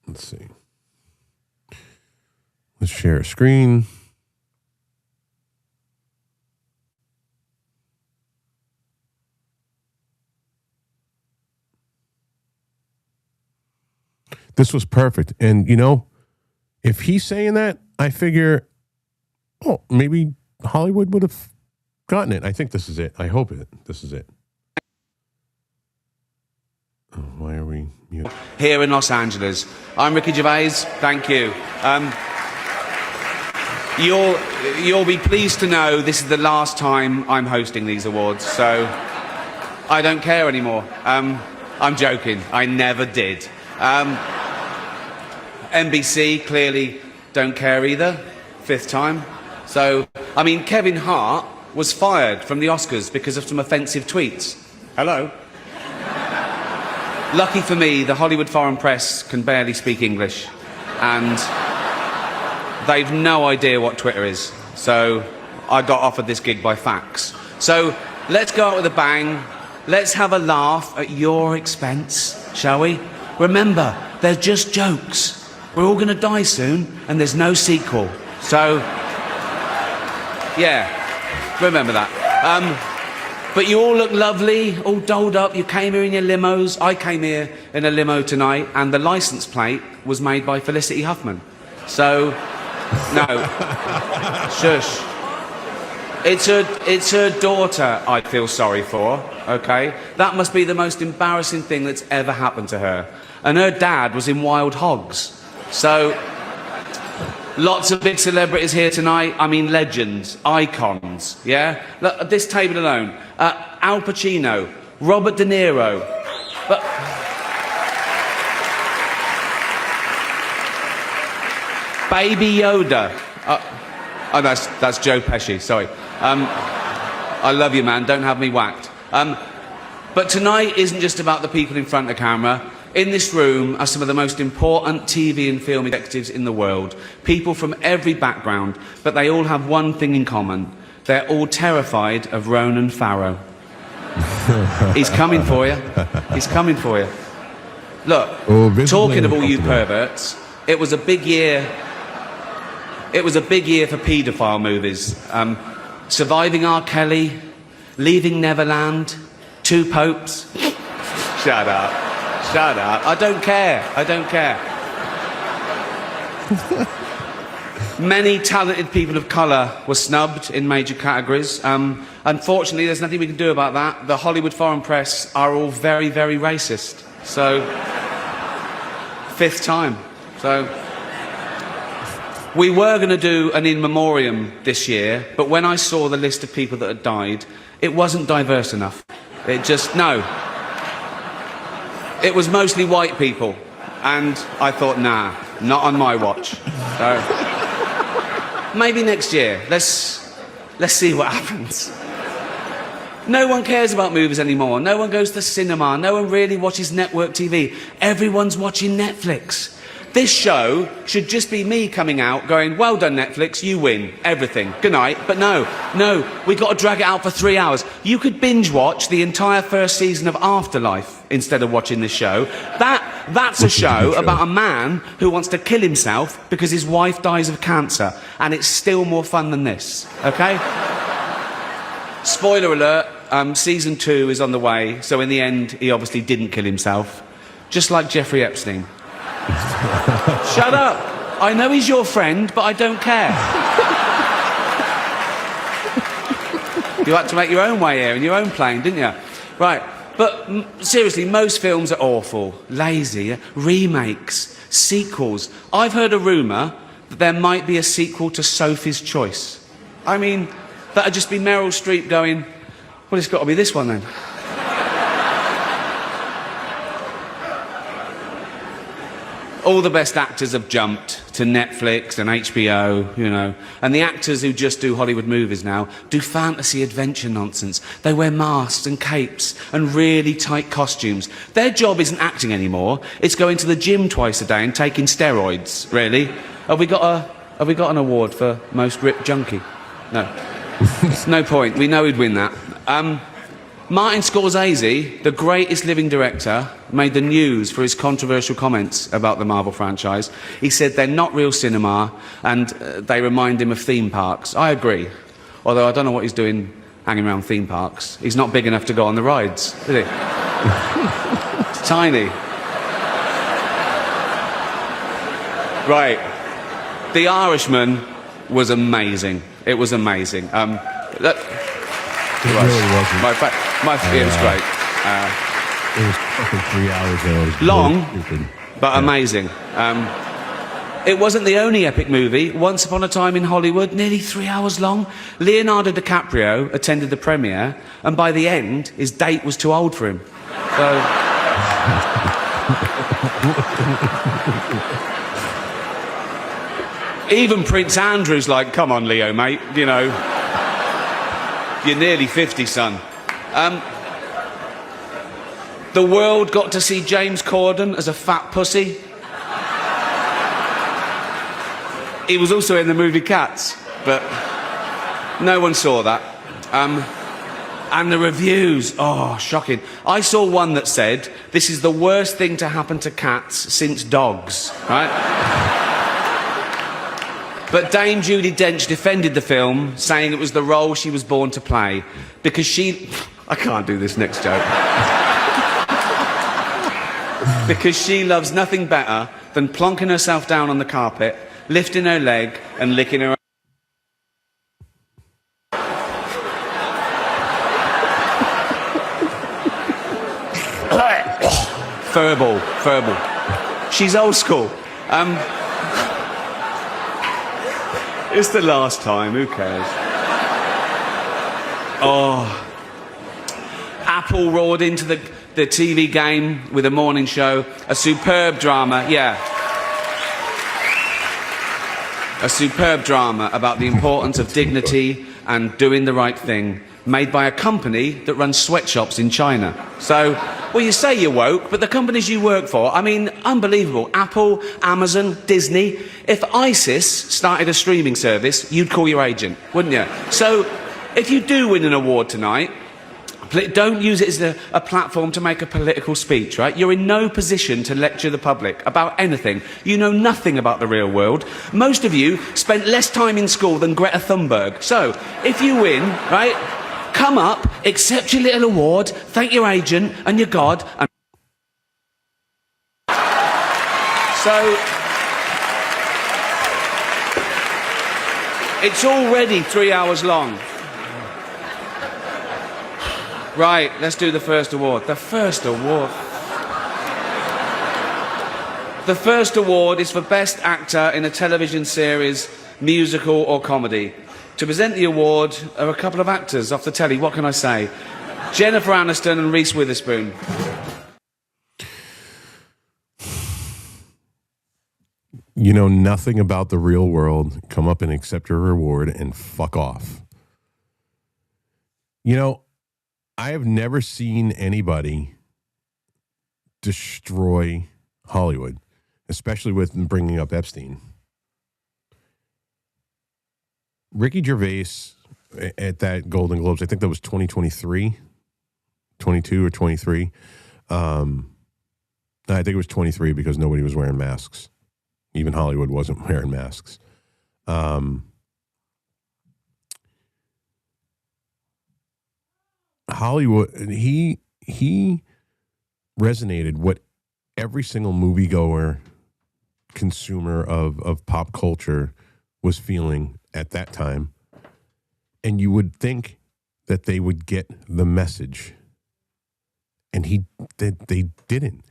Let's see. Let's share a screen. This was perfect. And, if he's saying that, I figure, oh, maybe Hollywood would have gotten it. I think this is it. I hope this is it. Oh, why are we mute? Here in Los Angeles. I'm Ricky Gervais. Thank you. You'll be pleased to know this is the last time I'm hosting these awards, so I don't care anymore. I'm joking. I never did. NBC clearly don't care either. Fifth time. So, I mean, Kevin Hart was fired from the Oscars because of some offensive tweets. Hello? Lucky for me, the Hollywood Foreign Press can barely speak English, and they've no idea what Twitter is. So I got offered this gig by fax. So let's go out with a bang. Let's have a laugh at your expense, shall we? Remember, they're just jokes. We're all going to die soon, and there's no sequel. So, yeah, remember that. But you all look lovely, all dolled up. You came here in your limos. I came here in a limo tonight, and the license plate was made by Felicity Huffman. So, no. Shush. It's her daughter I feel sorry for, okay? That must be the most embarrassing thing that's ever happened to her. And her dad was in Wild Hogs. So, lots of big celebrities here tonight. I mean, legends, icons, yeah? Look, at this table alone, Al Pacino, Robert De Niro. But Baby Yoda. Oh, that's Joe Pesci, sorry. I love you, man, don't have me whacked. But tonight isn't just about the people in front of the camera. In this room are some of the most important TV and film executives in the world. People from every background, but they all have one thing in common. They're all terrified of Ronan Farrow. He's coming for you. He's coming for you. Look, talking of all you perverts, it was a big year. It was a big year for paedophile movies. Surviving R. Kelly, Leaving Neverland, Two Popes. Shut up. Shut up. I don't care. I don't care. Many talented people of colour were snubbed in major categories. Unfortunately, there's nothing we can do about that. The Hollywood Foreign Press are all very, very racist. So, fifth time. So, we were going to do an in memoriam this year, but when I saw the list of people that had died, it wasn't diverse enough. It just, no. It was mostly white people, and I thought, nah, not on my watch. So, maybe next year. Let's see what happens. No one cares about movies anymore. No one goes to cinema. No one really watches network TV. Everyone's watching Netflix. This show should just be me coming out going, well done, Netflix, you win everything. Good night. But no, we've got to drag it out for 3 hours. You could binge watch the entire first season of Afterlife instead of watching this show. That's a show about a man who wants to kill himself because his wife dies of cancer. And it's still more fun than this, okay? Spoiler alert, season 2 is on the way, so in the end, he obviously didn't kill himself. Just like Jeffrey Epstein. Shut up. I know he's your friend, but I don't care. You had to make your own way here in your own plane, didn't you? Right. But seriously, most films are awful, lazy, remakes, sequels. I've heard a rumour that there might be a sequel to Sophie's Choice. I mean, that'd just be Meryl Streep going, well, it's got to be this one then. All the best actors have jumped to Netflix and HBO, you know. And the actors who just do Hollywood movies now do fantasy adventure nonsense. They wear masks and capes and really tight costumes. Their job isn't acting anymore. It's going to the gym twice a day and taking steroids, really. Have we got an award for most ripped junkie? No. No point. We know he'd win that. Martin Scorsese, the greatest living director, made the news for his controversial comments about the Marvel franchise. He said they're not real cinema and they remind him of theme parks. I agree. Although I don't know what he's doing hanging around theme parks. He's not big enough to go on the rides, is he? It's tiny. Right. The Irishman was amazing. It was amazing. It really wasn't. It was great. It was fucking 3 hours and it was long, stupid. But yeah. Amazing. It wasn't the only epic movie. Once Upon a Time in Hollywood, nearly 3 hours long. Leonardo DiCaprio attended the premiere, and by the end, his date was too old for him. So... Even Prince Andrew's like, come on, Leo, mate, you know. You're nearly 50, son. The world got to see James Corden as a fat pussy. He was also in the movie Cats, but no one saw that. And the reviews, oh, shocking. I saw one that said, this is the worst thing to happen to cats since dogs, right? But Dame Judi Dench defended the film, saying it was the role she was born to play, because she... I can't do this next joke. Because she loves nothing better than plonking herself down on the carpet, lifting her leg and licking her... Furball. She's old school. It's the last time, who cares? Oh. Apple roared into the TV game with a morning show. A superb drama, yeah. A superb drama about the importance of dignity and doing the right thing, made by a company that runs sweatshops in China. So, well, you say you're woke, but the companies you work for, I mean, unbelievable. Apple, Amazon, Disney. If ISIS started a streaming service, you'd call your agent, wouldn't you? So, if you do win an award tonight, don't use it as a platform to make a political speech, right? You're in no position to lecture the public about anything. You know nothing about the real world. Most of you spent less time in school than Greta Thunberg. So, if you win, right, come up, accept your little award, thank your agent and your God, and... So... It's already 3 hours long. Right, let's do the first award. The first award. The first award is for Best Actor in a Television Series, Musical or Comedy. To present the award are a couple of actors off the telly, what can I say? Jennifer Aniston and Reese Witherspoon. You know nothing about the real world. Come up and accept your reward and fuck off. You know, I have never seen anybody destroy Hollywood, especially with bringing up Epstein. Ricky Gervais at that Golden Globes, I think that was 2023, 22 or 23. I think it was 23 because nobody was wearing masks. Even Hollywood wasn't wearing masks. Hollywood, he resonated what every single moviegoer, consumer of pop culture was feeling at that time. And you would think that they would get the message. And they didn't.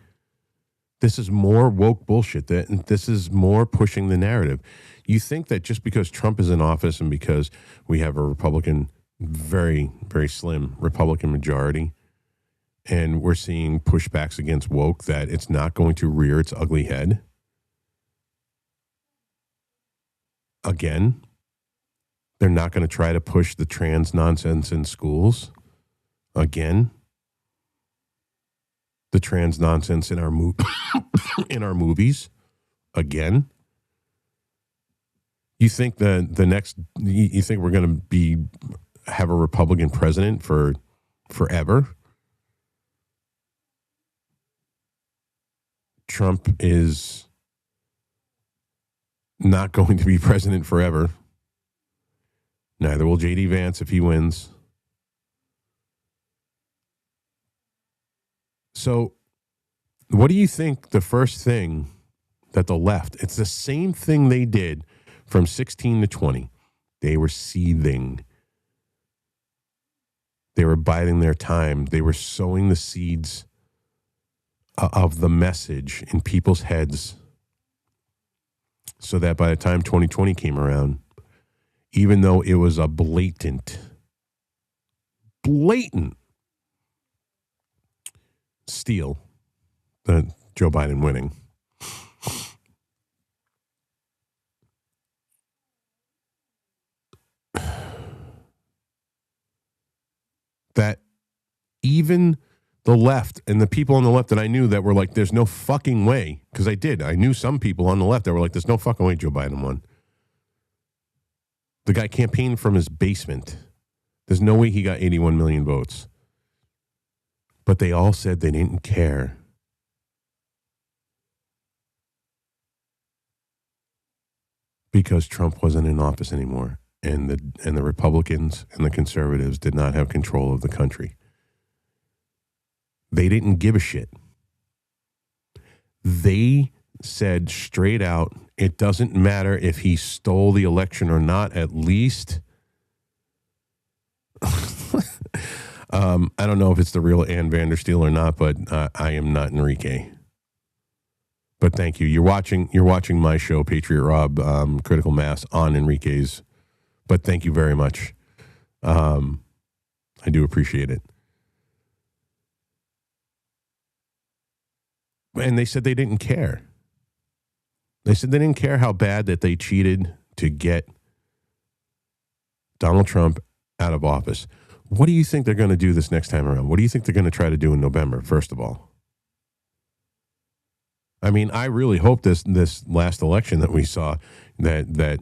This is more woke bullshit. This is more pushing the narrative. You think that just because Trump is in office and because we have a Republican, very, very slim Republican majority, and we're seeing pushbacks against woke, that it's not going to rear its ugly head again. They're not going to try to push the trans nonsense in schools again. The trans nonsense in our in our movies again. You think you think we're going to have a Republican president for forever? Trump is not going to be president forever. Neither will J.D. Vance if he wins. So, what do you think the first thing that the left, it's the same thing they did from 16 to 20. They were seething. They were biding their time. They were sowing the seeds of the message in people's heads so that by the time 2020 came around, even though it was a blatant steal, that Joe Biden winning, that even the left and the people on the left that I knew that were like, there's no fucking way, because I knew some people on the left that were like, there's no fucking way Joe Biden won. The guy campaigned from his basement. There's no way he got 81 million votes. But they all said they didn't care. Because Trump wasn't in office anymore. And the Republicans and the conservatives did not have control of the country. They didn't give a shit. They said straight out, it doesn't matter if he stole the election or not, at least. I don't know if it's the real Ann Vandersteel or not, but I am not Enrique. But thank you. You're watching my show, Patriot Rob, Critical Mass, on Enrique's. But thank you very much. I do appreciate it. And they said they didn't care. They said they didn't care how bad that they cheated to get Donald Trump out of office. What do you think they're going to do this next time around? What do you think they're going to try to do in November, first of all? I mean, I really hope this last election that we saw that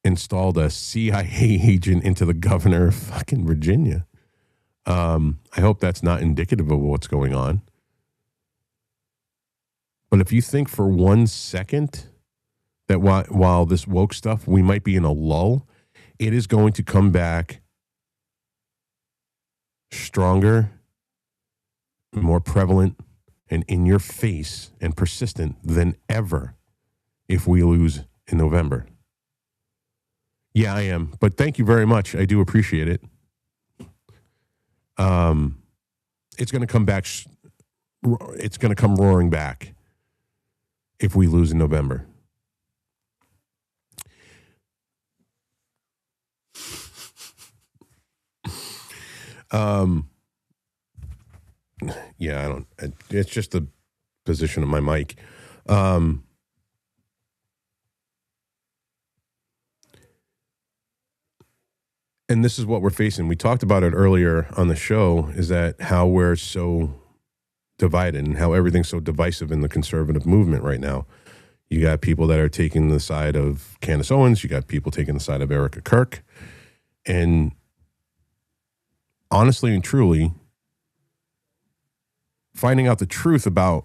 installed a CIA agent into the governor of fucking Virginia. I hope that's not indicative of what's going on. But if you think for 1 second that while this woke stuff, we might be in a lull, it is going to come back stronger, more prevalent, and in your face and persistent than ever if we lose in November. Yeah, I am. But thank you very much. I do appreciate it. It's going to come back. It's going to come roaring back if we lose in November. Yeah, I don't. It's just the position of my mic. And this is what we're facing. We talked about it earlier on the show, is that how we're so divided and how everything's so divisive in the conservative movement right now. You got people that are taking the side of Candace Owens. You got people taking the side of Erica Kirk. And honestly and truly, finding out the truth about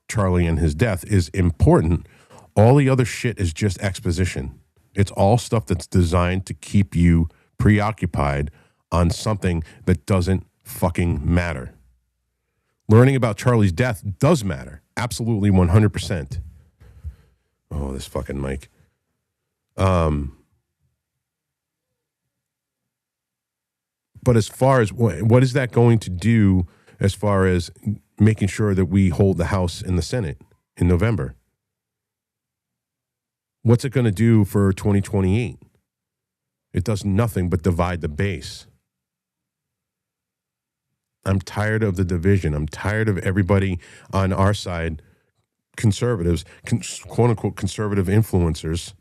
Charlie and his death is important. All the other shit is just exposition. It's all stuff that's designed to keep you preoccupied on something that doesn't fucking matter. Learning about Charlie's death does matter. Absolutely 100%. Oh, this fucking mic. But as far as what is that going to do as far as making sure that we hold the House and the Senate in November? What's it going to do for 2028? It does nothing but divide the base. I'm tired of the division. I'm tired of everybody on our side, conservatives, quote unquote conservative influencers,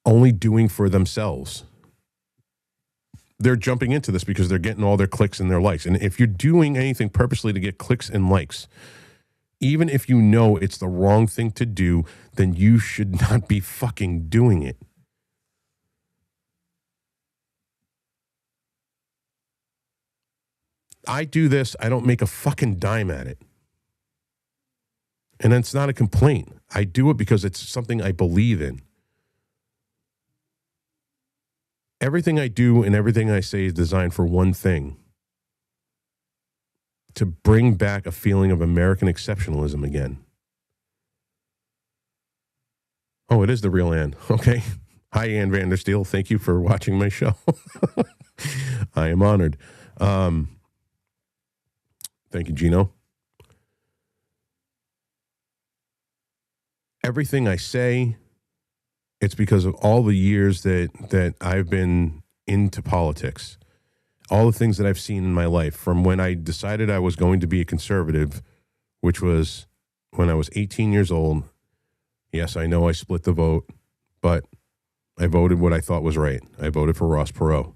only doing for themselves. They're jumping into this because they're getting all their clicks and their likes. And if you're doing anything purposely to get clicks and likes, even if you know it's the wrong thing to do, then you should not be fucking doing it. I do this, I don't make a fucking dime at it. And it's not a complaint. I do it because it's something I believe in. Everything I do and everything I say is designed for one thing: to bring back a feeling of American exceptionalism again. Oh, it is the real Ann. Okay. Hi, Ann Vandersteel. Thank you for watching my show. I am honored. Thank you, Gino. Everything I say, it's because of all the years that I've been into politics, all the things that I've seen in my life, from when I decided I was going to be a conservative, which was when I was 18 years old. Yes, I know I split the vote, but I voted what I thought was right. I voted for Ross Perot.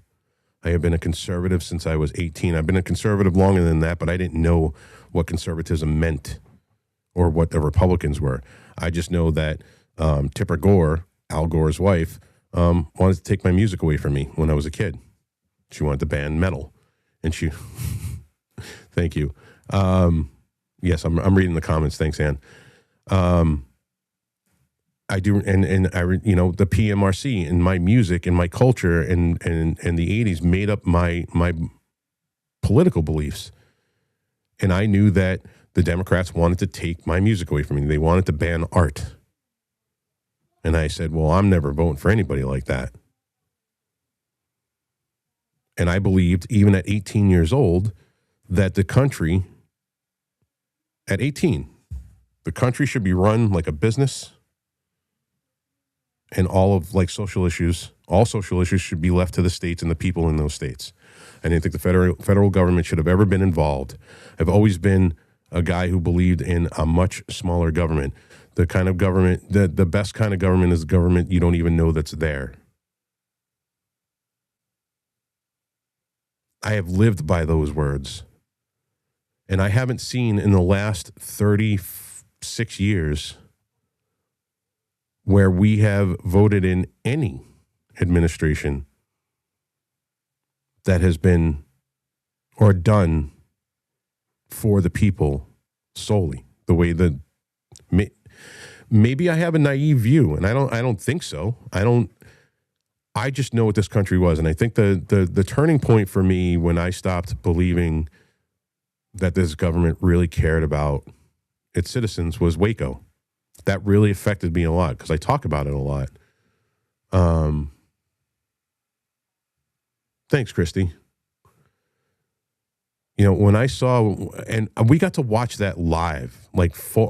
I have been a conservative since I was 18. I've been a conservative longer than that, but I didn't know what conservatism meant or what the Republicans were. I just know that Tipper Gore, Al Gore's wife, wanted to take my music away from me when I was a kid. She wanted to ban metal. And she, thank you. Yes, I'm reading the comments. Thanks, Ann. I do, and I, the PMRC and my music and my culture and the 80s made up my political beliefs. And I knew that the Democrats wanted to take my music away from me. They wanted to ban art. And I said, well, I'm never voting for anybody like that. And I believed, even at 18 years old, that the country, at 18, the country should be run like a business. And all social issues should be left to the states and the people in those states. I didn't think the federal government should have ever been involved. I've always been a guy who believed in a much smaller government. The kind of government, the best kind of government is government you don't even know that's there. I have lived by those words. And I haven't seen in the last 36 years where we have voted in any administration that has been or done for the people solely, the way that maybe I have a naive view, and I don't think so. I just know what this country was, and I think the turning point for me when I stopped believing that this government really cared about its citizens was Waco. That really affected me a lot because I talk about it a lot. Thanks, Christy. When I saw, and we got to watch that live,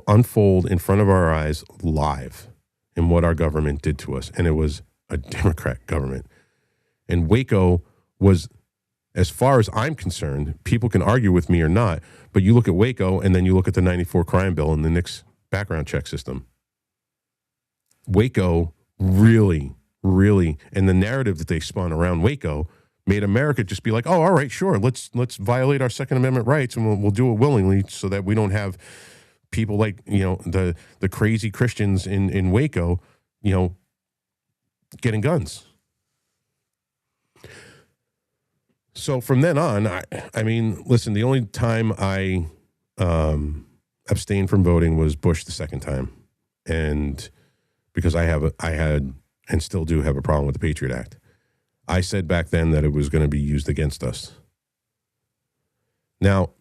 unfold in front of our eyes live, and what our government did to us. And it was a Democrat government. And Waco was, as far as I'm concerned, people can argue with me or not, but you look at Waco and then you look at the 94 crime bill and the Nix background check system. Waco really, and the narrative that they spun around Waco made America just be like, oh, all right, sure, let's violate our Second Amendment rights and we'll do it willingly so that we don't have people like, the crazy Christians in Waco, getting guns. So from then on, I mean, listen, the only time I abstained from voting was Bush the second time. And because I had and still do have a problem with the Patriot Act. I said back then that it was going to be used against us. Now,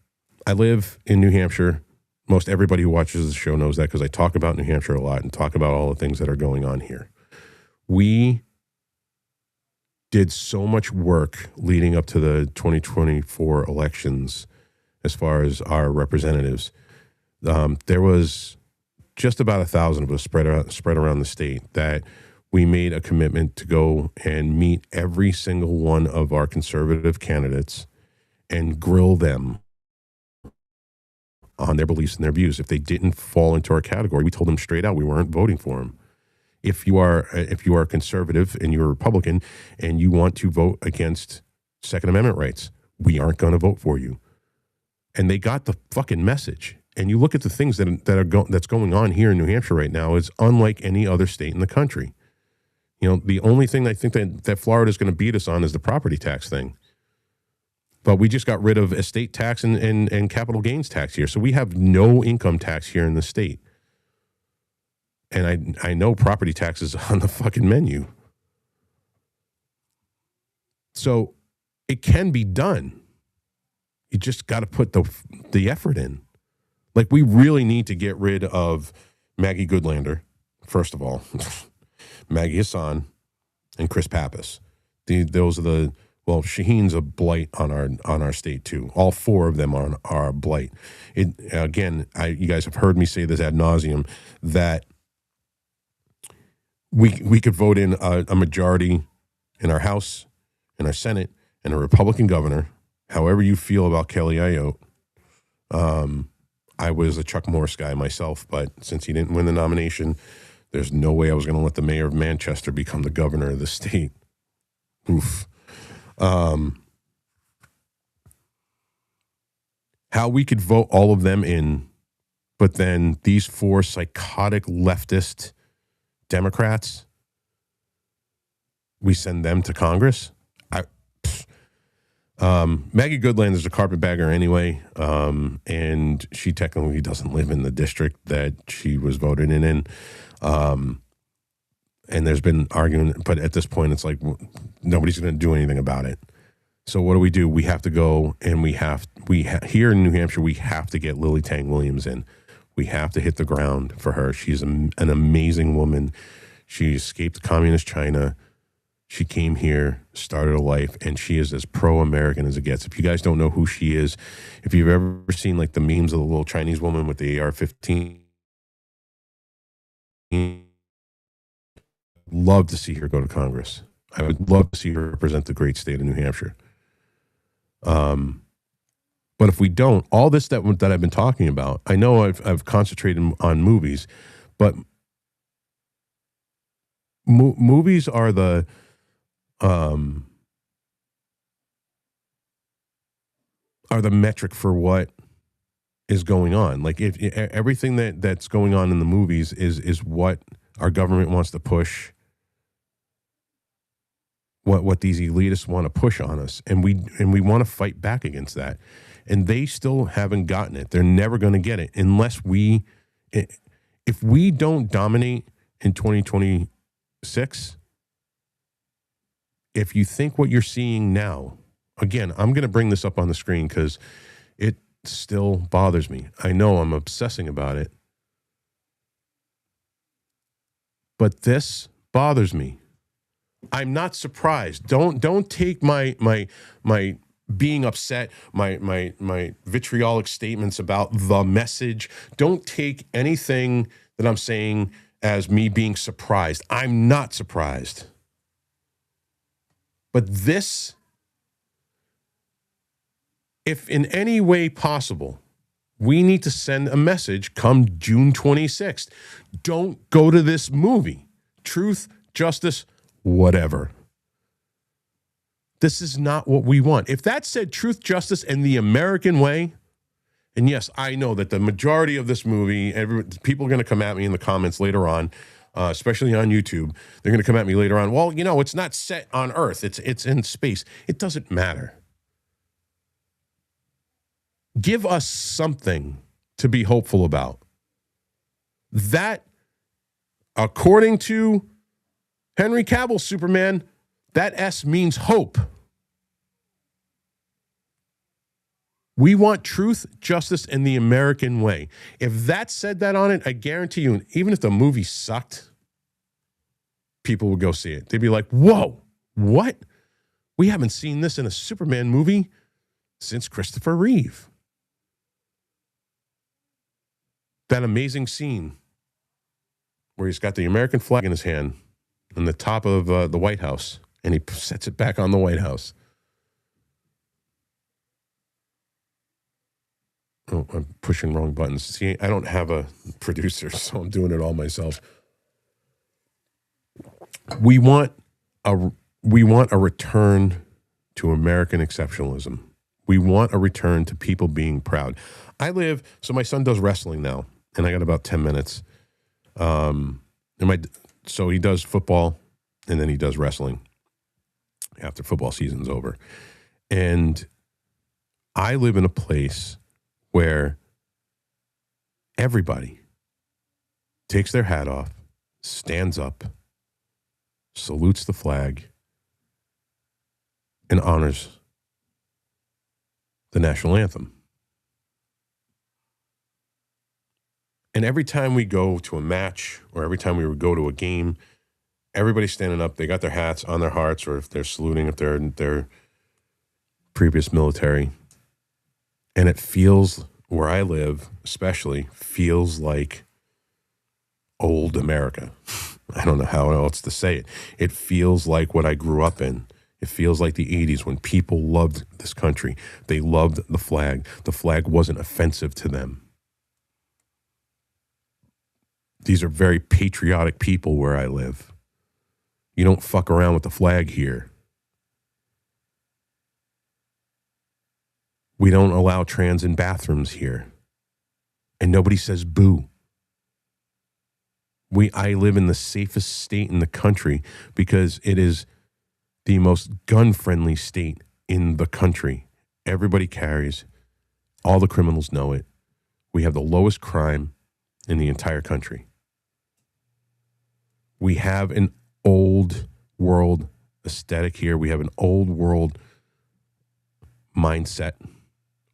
I live in New Hampshire. Most everybody who watches the show knows that because I talk about New Hampshire a lot and talk about all the things that are going on here. We did so much work leading up to the 2024 elections as far as our representatives. There was just about 1,000 of us spread around the state that we made a commitment to go and meet every single one of our conservative candidates and grill them on their beliefs and their views. If they didn't fall into our category, we told them straight out we weren't voting for them. If you are a conservative and you're a Republican and you want to vote against Second Amendment rights, we aren't going to vote for you. And they got the fucking message. And you look at the things that's going on here in New Hampshire right now is unlike any other state in the country. The only thing I think that Florida is going to beat us on is the property tax thing. But we just got rid of estate tax and capital gains tax here. So we have no income tax here in the state. And I know property tax is on the fucking menu. So it can be done. You just got to put the effort in. Like, we really need to get rid of Maggie Goodlander, first of all, Maggie Hassan, and Chris Pappas. Those are Shaheen's a blight on our state too. All four of them are a blight. You guys have heard me say this ad nauseum that we could vote in a majority in our House, in our Senate, and a Republican governor. However you feel about Kelly Ayotte. I was a Chuck Morris guy myself, but since he didn't win the nomination, there's no way I was going to let the mayor of Manchester become the governor of the state. Oof. How we could vote all of them in, but then these 4 psychotic leftist Democrats, we send them to Congress. Maggie Goodland is a carpetbagger anyway, and she technically doesn't live in the district that she was voted in. And there's been argument, but at this point, it's like nobody's going to do anything about it. So what do? We have to go, and here in New Hampshire, we have to get Lily Tang Williams in. We have to hit the ground for her. She's an amazing woman. She escaped communist China. She came here, started a life, and she is as pro-American as it gets. If you guys don't know who she is, if you've ever seen like the memes of the little Chinese woman with the AR-15, love to see her go to Congress. I would love to see her represent the great state of New Hampshire. But if we don't, all this that I've been talking about, I know I've concentrated on movies, but movies are the metric for what is going on. Like if everything that's going on in the movies is what our government wants to push, what these elitists want to push on us, and we want to fight back against that. And they still haven't gotten it. They're never going to get it unless if we don't dominate in 2026. If you think what you're seeing now, again, I'm going to bring this up on the screen because it still bothers me. I know I'm obsessing about it, but this bothers me. I'm not surprised. Don't take my being upset, my vitriolic statements about the message. Don't take anything that I'm saying as me being surprised. I'm not surprised. But this, if in any way possible, we need to send a message come June 26th. Don't go to this movie. Truth, justice, whatever. This is not what we want. If that said truth, justice, and the American way, and yes, I know that the majority of this movie, people are going to come at me in the comments later on, especially on YouTube. They're going to come at me later on. Well, it's not set on Earth. It's in space. It doesn't matter. Give us something to be hopeful about. That, according to Henry Cavill's Superman, that S means hope. We want truth, justice, and the American way. If that said that on it, I guarantee you, even if the movie sucked, people would go see it. They'd be like, whoa, what? We haven't seen this in a Superman movie since Christopher Reeve. That amazing scene where he's got the American flag in his hand on the top of the White House, and he sets it back on the White House. Oh, I'm pushing wrong buttons. See, I don't have a producer, so I'm doing it all myself. We want a return to American exceptionalism. We want a return to people being proud. So my son does wrestling now, and I got about 10 minutes. So he does football, and then he does wrestling after football season's over. And I live in a place where everybody takes their hat off, stands up, salutes the flag, and honors the national anthem. And every time we go to a match or every time we would go to a game, everybody's standing up. They got their hats on their hearts, or if they're saluting, if they're in their previous military. And it feels, where I live especially, feels like old America. I don't know how else to say it. It feels like what I grew up in. It feels like the 80s when people loved this country. They loved the flag. The flag wasn't offensive to them. These are very patriotic people where I live. You don't fuck around with the flag here. We don't allow trans in bathrooms here. And nobody says boo. I live in the safest state in the country because it is the most gun-friendly state in the country. Everybody carries. All the criminals know it. We have the lowest crime in the entire country. We have an old world aesthetic here. We have an old world mindset,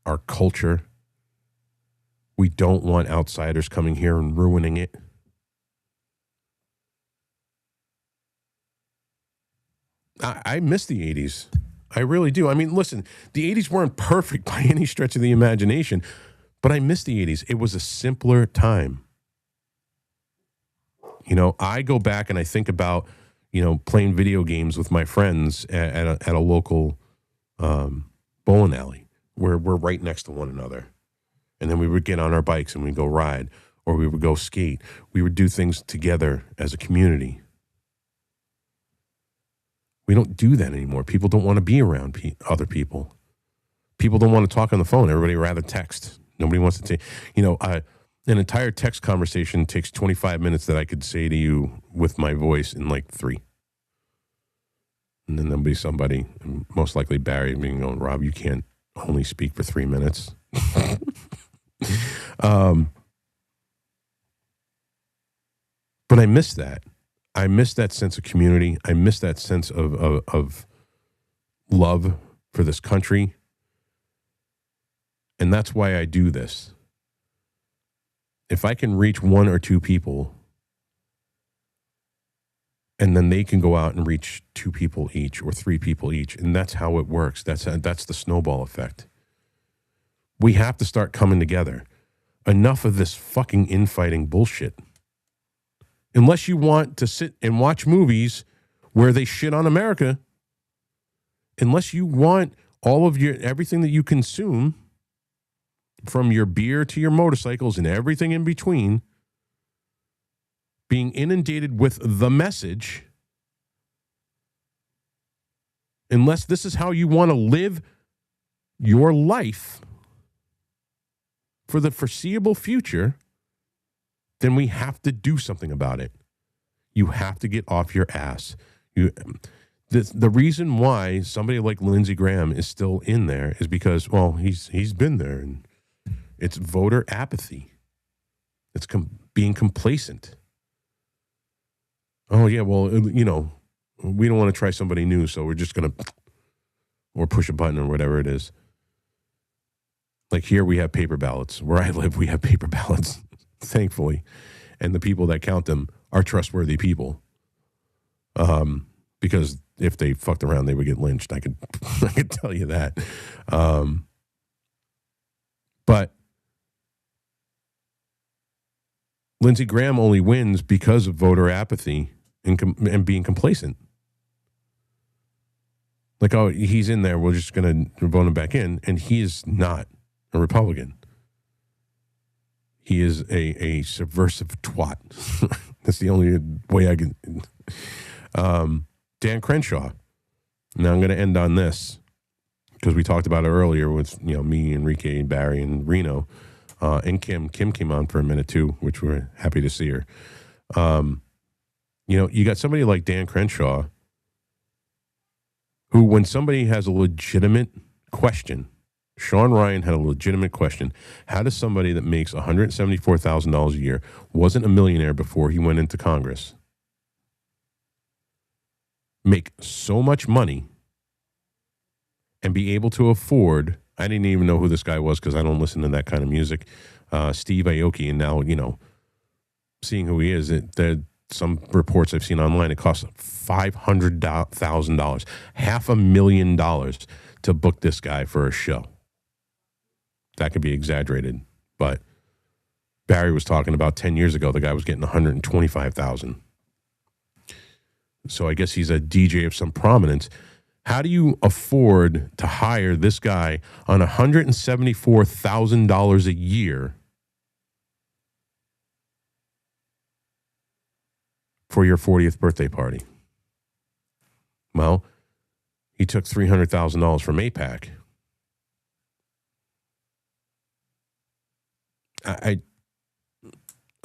our culture. We don't want outsiders coming here and ruining it. I miss the 80s. I really do. I mean, listen, the 80s weren't perfect by any stretch of the imagination, but I miss the 80s. It was a simpler time. You know, I go back and I think about, you know, playing video games with my friends at a local bowling alley where we're right next to one another. And then we would get on our bikes and we'd go ride, or we would go skate. We would do things together as a community. We don't do that anymore. People don't want to be around other people. People don't want to talk on the phone. Everybody rather text. Nobody wants to take, you know, an entire text conversation takes 25 minutes that I could say to you with my voice in like 3. And then there'll be somebody, most likely Barry, being going, Rob, you can't only speak for 3 minutes. But I miss that. I miss that sense of community. I miss that sense of love for this country. And that's why I do this. If I can reach 1 or 2 people, and then they can go out and reach 2 people each or 3 people each, and that's how it works. That's the snowball effect. We have to start coming together. Enough of this fucking infighting bullshit. Unless you want to sit and watch movies where they shit on America, unless you want all of everything that you consume, from your beer to your motorcycles and everything in between, being inundated with the message, unless this is how you want to live your life for the foreseeable future, then we have to do something about it. You have to get off your ass. The reason why somebody like Lindsey Graham is still in there is because, well, he's been there, and it's voter apathy. It's being complacent. Oh, yeah, well, you know, we don't want to try somebody new, so we're just going to, or push a button or whatever it is. Like here we have paper ballots. Where I live, we have paper ballots, thankfully. And the people that count them are trustworthy people. Because if they fucked around, they would get lynched. I could tell you that. But Lindsey Graham only wins because of voter apathy and being complacent. Like, oh, he's in there, we're just going to vote him back in. And he is not a Republican. He is a subversive twat. That's the only way I can. Dan Crenshaw. Now I'm going to end on this because we talked about it earlier with, you know, me, Enrique, and Barry, and Reno, and Kim. Kim came on for a minute too, which we're happy to see her. You know, you got somebody like Dan Crenshaw, who, when somebody has a legitimate question, Sean Ryan had a legitimate question. How does somebody that makes $174,000 a year, wasn't a millionaire before he went into Congress, make so much money and be able to afford, I didn't even know who this guy was because I don't listen to that kind of music, Steve Aoki, and now, you know, seeing who he is, some reports I've seen online, it costs $500,000, $500,000 to book this guy for a show. That could be exaggerated, but Barry was talking about 10 years ago, the guy was getting $125,000. So I guess he's a DJ of some prominence. How do you afford to hire this guy on $174,000 a year for your 40th birthday party? Well, he took $300,000 from APAC. I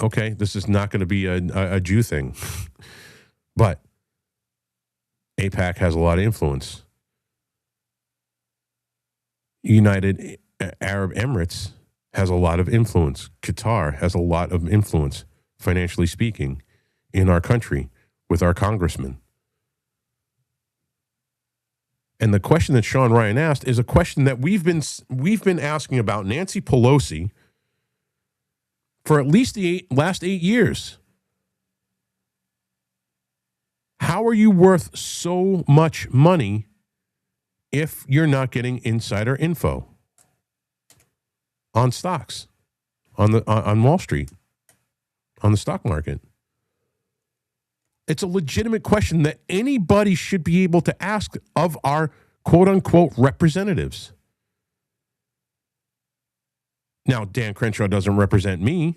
okay, this is not going to be a Jew thing, but AIPAC has a lot of influence. United Arab Emirates has a lot of influence. Qatar has a lot of influence, financially speaking, in our country with our congressmen. And the question that Sean Ryan asked is a question that we've been asking about Nancy Pelosi for at least the last 8 years. How are you worth so much money if you're not getting insider info on stocks, on Wall Street, on the stock market? It's a legitimate question that anybody should be able to ask of our quote-unquote representatives. Now, Dan Crenshaw doesn't represent me.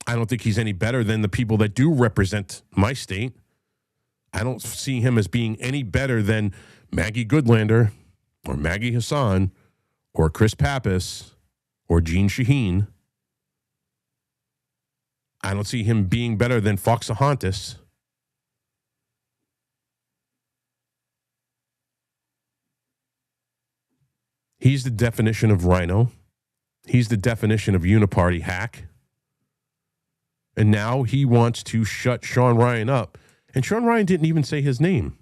I don't think he's any better than the people that do represent my state. I don't see him as being any better than Maggie Goodlander or Maggie Hassan or Chris Pappas or Gene Shaheen. I don't see him being better than Fox Ahontis. He's the definition of rhino. He's the definition of uniparty hack. And now he wants to shut Sean Ryan up. And Sean Ryan didn't even say his name.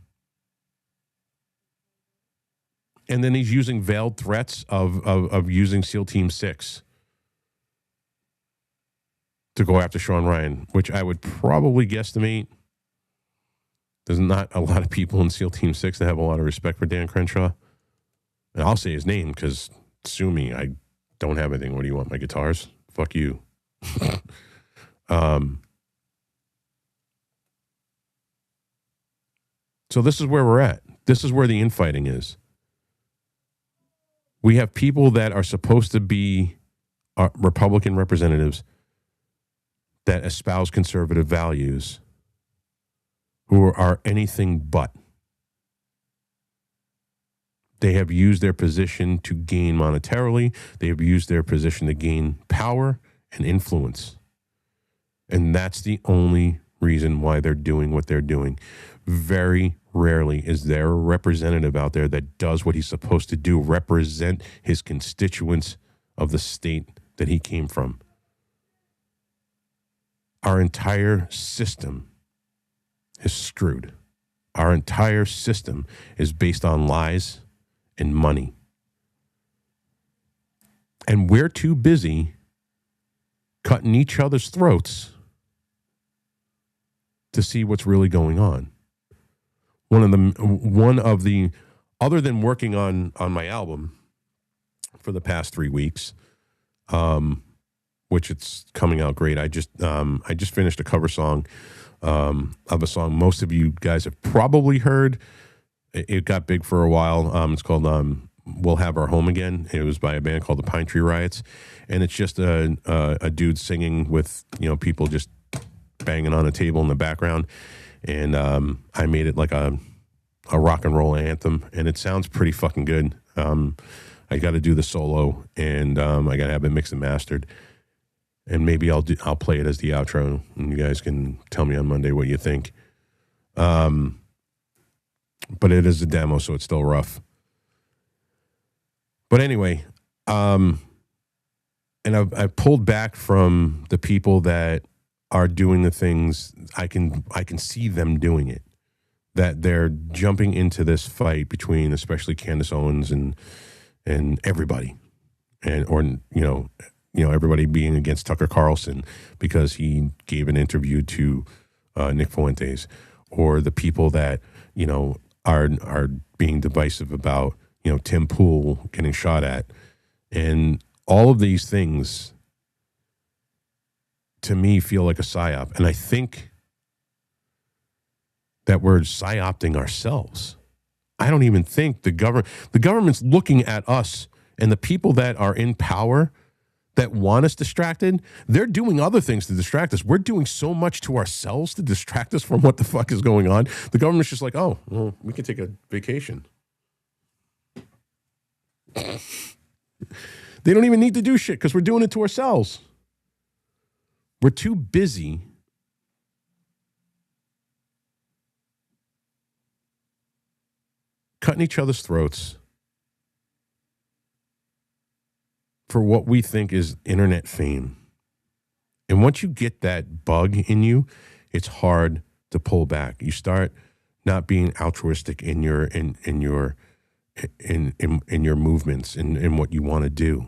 And then he's using veiled threats of using SEAL Team 6 to go after Sean Ryan, which I would probably guesstimate there's not a lot of people in SEAL Team 6 that have a lot of respect for Dan Crenshaw. And I'll say his name because, sue me, I don't have anything. What do you want, my guitars? Fuck you. So this is where we're at. This is where the infighting is. We have people that are supposed to be Republican representatives that espouse conservative values who are anything but. They have used their position to gain monetarily. They have used their position to gain power and influence. And that's the only reason why they're doing what they're doing. Very rarely is there a representative out there that does what he's supposed to do, represent his constituents of the state that he came from. Our entire system is screwed. Our entire system is based on lies and money. And we're too busy cutting each other's throats to see what's really going on. One of the other than working on my album for the past 3 weeks, which it's coming out great. I just finished a cover song of a song most of you guys have probably heard. It got big for a while. It's called "We'll Have Our Home Again." It was by a band called the Pine Tree Riots, and it's just a dude singing with people just banging on a table in the background. And I made it like a rock and roll anthem, and it sounds pretty fucking good. I got to do the solo, and I got to have it mixed and mastered. And maybe I'll play it as the outro, and you guys can tell me on Monday what you think. But it is a demo, so it's still rough. But anyway, and I've pulled back from the people that are doing the things. I can see them doing it. That they're jumping into this fight between, especially Candace Owens and everybody, or everybody being against Tucker Carlson because he gave an interview to Nick Fuentes, or the people that are being divisive about Tim Pool getting shot at, and all of these things to me feel like a psyop, and I think that we're psyopting ourselves. I don't even think the government's looking at us and the people that are in power that want us distracted. They're doing other things to distract us. We're doing so much to ourselves to distract us from what the fuck is going on. The government's just like, oh, well, we can take a vacation. They don't even need to do shit because we're doing it to ourselves. We're too busy cutting each other's throats for what we think is internet fame. And once you get that bug in you, it's hard to pull back. You start not being altruistic in your movements in what you want to do.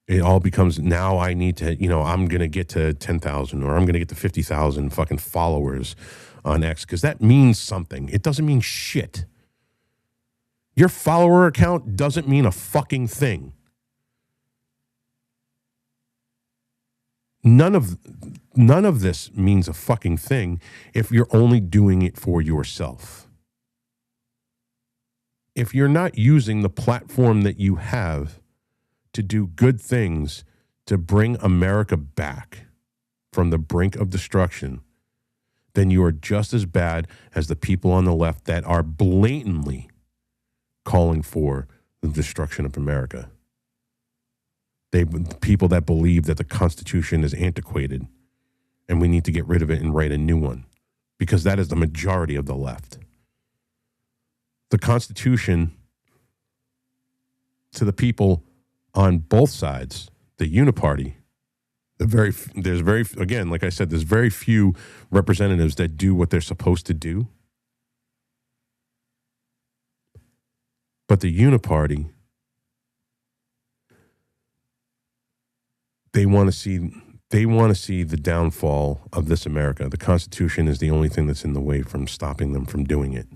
It all becomes, now I need to, I'm going to get to 10,000 or I'm going to get to 50,000 fucking followers on X because that means something. It doesn't mean shit. Your follower account doesn't mean a fucking thing. None of this means a fucking thing if you're only doing it for yourself. If you're not using the platform that you have to do good things to bring America back from the brink of destruction, then you are just as bad as the people on the left that are blatantly calling for the destruction of America. People that believe that the Constitution is antiquated and we need to get rid of it and write a new one, because that is the majority of the left. The Constitution, to the people on both sides, the uniparty, there's very few representatives that do what they're supposed to do. But the uniparty, they want to see the downfall of this America. The Constitution is the only thing that's in the way from stopping them from doing it.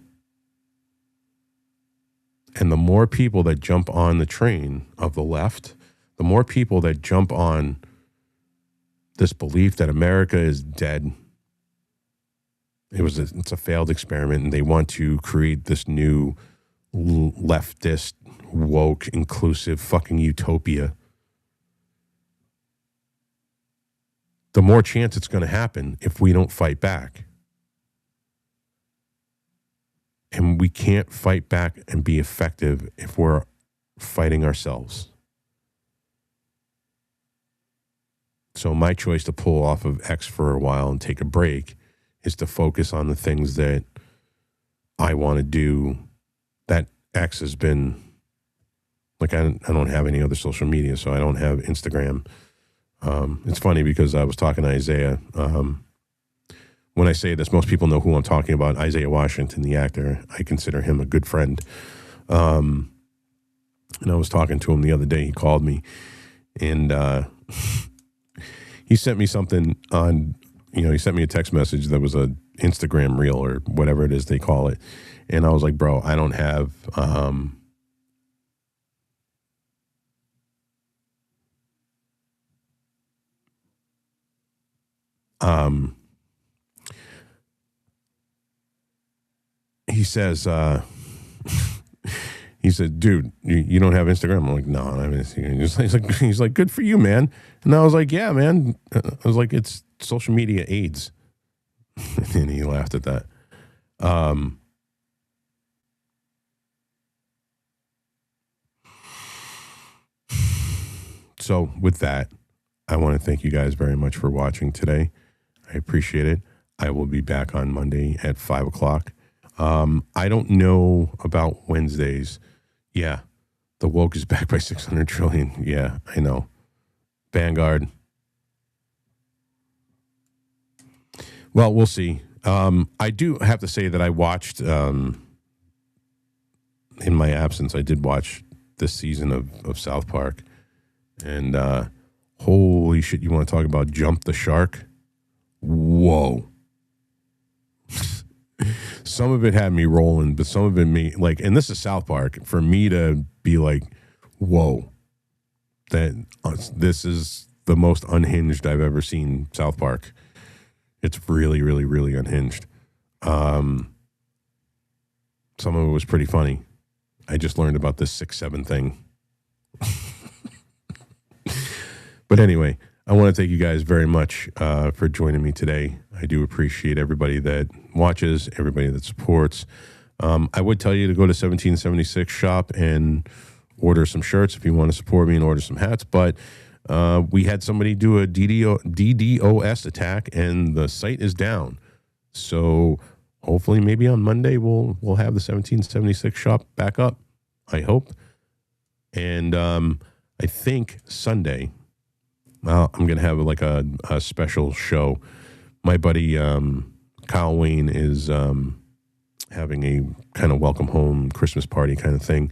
And the more people that jump on the train of the left, the more people that jump on this belief that America is dead, it's a failed experiment, and they want to create this new leftist, woke, inclusive fucking utopia, the more chance it's going to happen if we don't fight back. And we can't fight back and be effective if we're fighting ourselves. So my choice to pull off of X for a while and take a break is to focus on the things that I want to do. That X has been, like, I don't have any other social media, so I don't have Instagram. It's funny because I was talking to Isaiah. When I say this, most people know who I'm talking about. Isaiah Washington, the actor. I consider him a good friend. And I was talking to him the other day. He called me, and he sent me something on, he sent me a text message that was a Instagram reel or whatever it is they call it. And I was like, bro, I don't have, he says, he said, dude, you don't have Instagram? I'm like, no, I don't have Instagram. He's like, good for you, man. And I was like, yeah, man. I was like, it's social media AIDS. And he laughed at that. So with that, I want to thank you guys very much for watching today. I appreciate it. I will be back on Monday at 5 o'clock. I don't know about Wednesdays. Yeah, the woke is back by 600 trillion. Yeah, I know. Vanguard. Well, we'll see. I do have to say that I watched, in my absence, I did watch this season of South Park. And holy shit, you want to talk about Jump the Shark? Whoa. Some of it had me rolling, but some of it and this is South Park, for me to be like, whoa, that this is the most unhinged I've ever seen South Park. It's really, really, really unhinged. Some of it was pretty funny. I just learned about this 6-7 thing. But anyway, I want to thank you guys very much for joining me today. I do appreciate everybody that watches, everybody that supports. I would tell you to go to 1776 shop and order some shirts if you want to support me and order some hats. But we had somebody do a DDoS attack, and the site is down. So hopefully maybe on Monday we'll have the 1776 shop back up. I hope. And I think Sunday, I'm going to have like a special show. My buddy Kyle Wayne is having a kind of welcome home Christmas party kind of thing.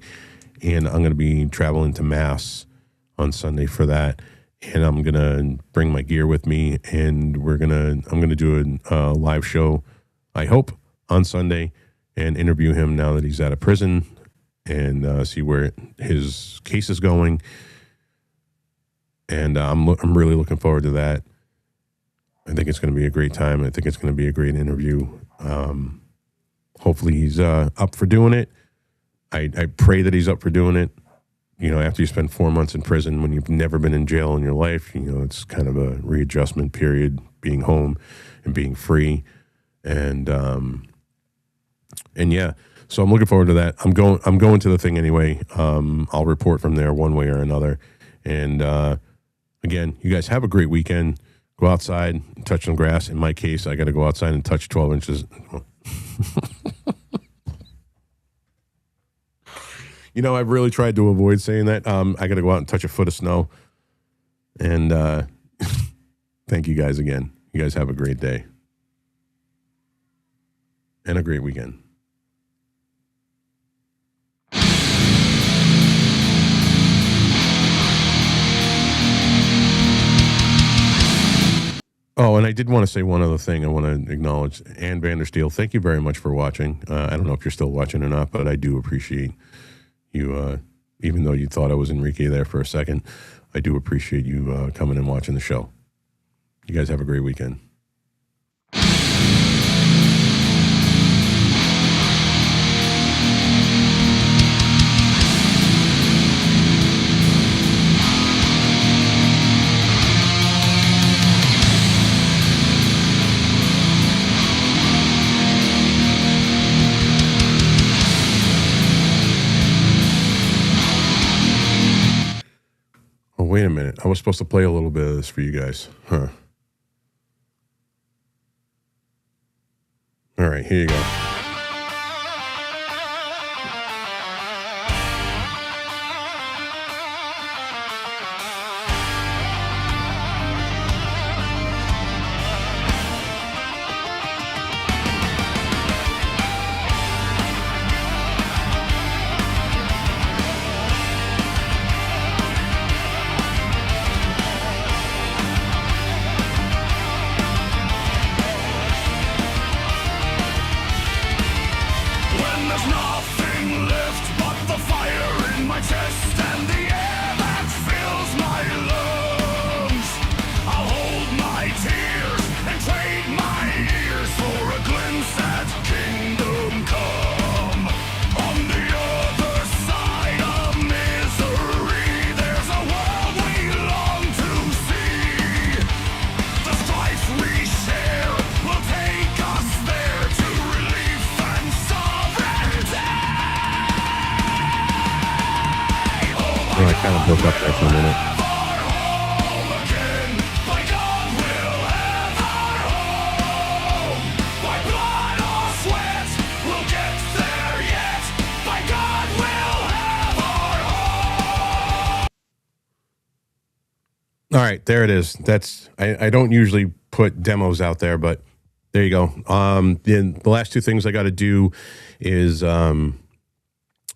And I'm going to be traveling to Mass on Sunday for that. And I'm going to bring my gear with me, and I'm going to do a live show, I hope, on Sunday, and interview him now that he's out of prison, and see where his case is going. And I'm really looking forward to that. I think it's going to be a great time. I think it's going to be a great interview. Hopefully he's up for doing it. I pray that he's up for doing it. You know, after you spend 4 months in prison, when you've never been in jail in your life, you know, it's kind of a readjustment period, being home and being free. And yeah, so I'm looking forward to that. I'm going to the thing anyway. I'll report from there one way or another. And again, you guys have a great weekend. Go outside and touch some grass. In my case, I got to go outside and touch 12 inches. You know, I've really tried to avoid saying that. I got to go out and touch a foot of snow. And thank you guys again. You guys have a great day. And a great weekend. Oh, and I did want to say one other thing. I want to acknowledge Ann Vandersteel. Thank you very much for watching. I don't know if you're still watching or not, but I do appreciate you, even though you thought I was Enrique there for a second. I do appreciate you coming and watching the show. You guys have a great weekend. Oh, wait a minute. I was supposed to play a little bit of this for you guys. Huh. All right, here you go. I kind of broke up there for a minute. All right, there it is. That's I don't usually put demos out there, but there you go. The last two things I got to do is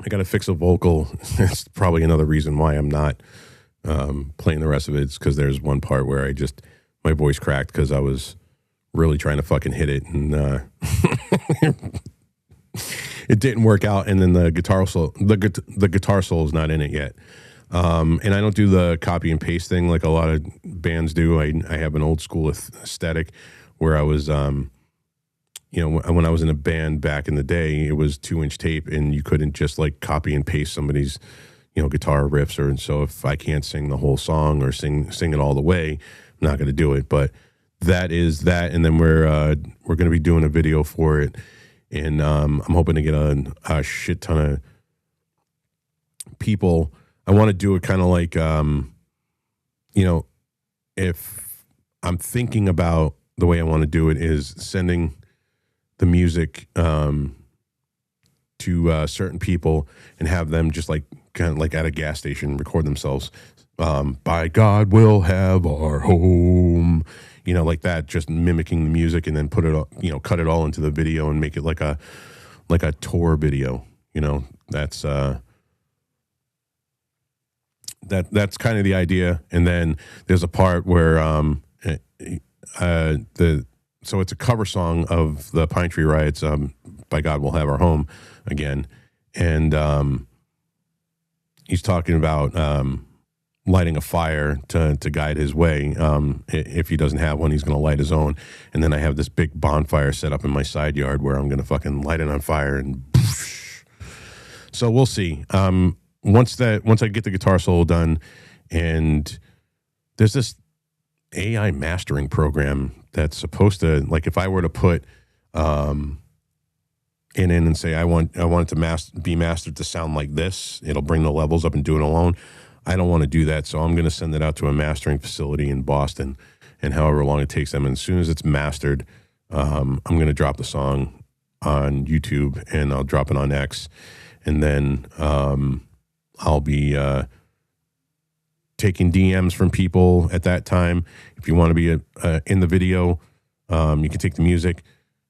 I got to fix a vocal. That's probably another reason why I'm not playing the rest of it. It's because there's one part where my voice cracked because I was really trying to fucking hit it, and it didn't work out. And then the guitar solo, the guitar solo is not in it yet. And I don't do the copy and paste thing like a lot of bands do. I have an old school aesthetic where I was, when I was in a band back in the day, it was 2-inch tape, and you couldn't just like copy and paste somebody's, guitar riffs. And so if I can't sing the whole song or sing it all the way, I'm not going to do it. But that is that. And then we're going to be doing a video for it. And I'm hoping to get a shit ton of people, I want to do it kind of like, you know, if I'm thinking about the way I want to do it is sending the music to certain people and have them just like kind of like at a gas station record themselves. By God, we'll have our home, you know, like that, just mimicking the music, and then put it, cut it all into the video and make it like a tour video. You know, that's that's kind of the idea. And then there's a part where so it's a cover song of the Pine Tree Riots, By God We'll Have Our Home again. And he's talking about lighting a fire to guide his way. If he doesn't have one, he's going to light his own. And then I have this big bonfire set up in my side yard where I'm going to fucking light it on fire. And so we'll see. Once I get the guitar solo done, and there's this AI mastering program that's supposed to, like, if I were to put in and say I want it to be mastered to sound like this, it'll bring the levels up and do it alone. I don't want to do that, so I'm going to send it out to a mastering facility in Boston, and however long it takes them. And as soon as it's mastered, I'm going to drop the song on YouTube, and I'll drop it on X, and then I'll be taking DMs from people at that time. If you want to be in the video, you can take the music,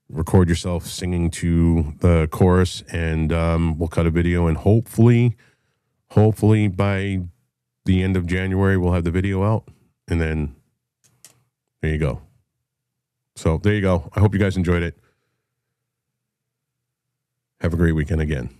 record yourself singing to the chorus, and we'll cut a video, and hopefully by the end of January, we'll have the video out, and then there you go. So there you go. I hope you guys enjoyed it. Have a great weekend again.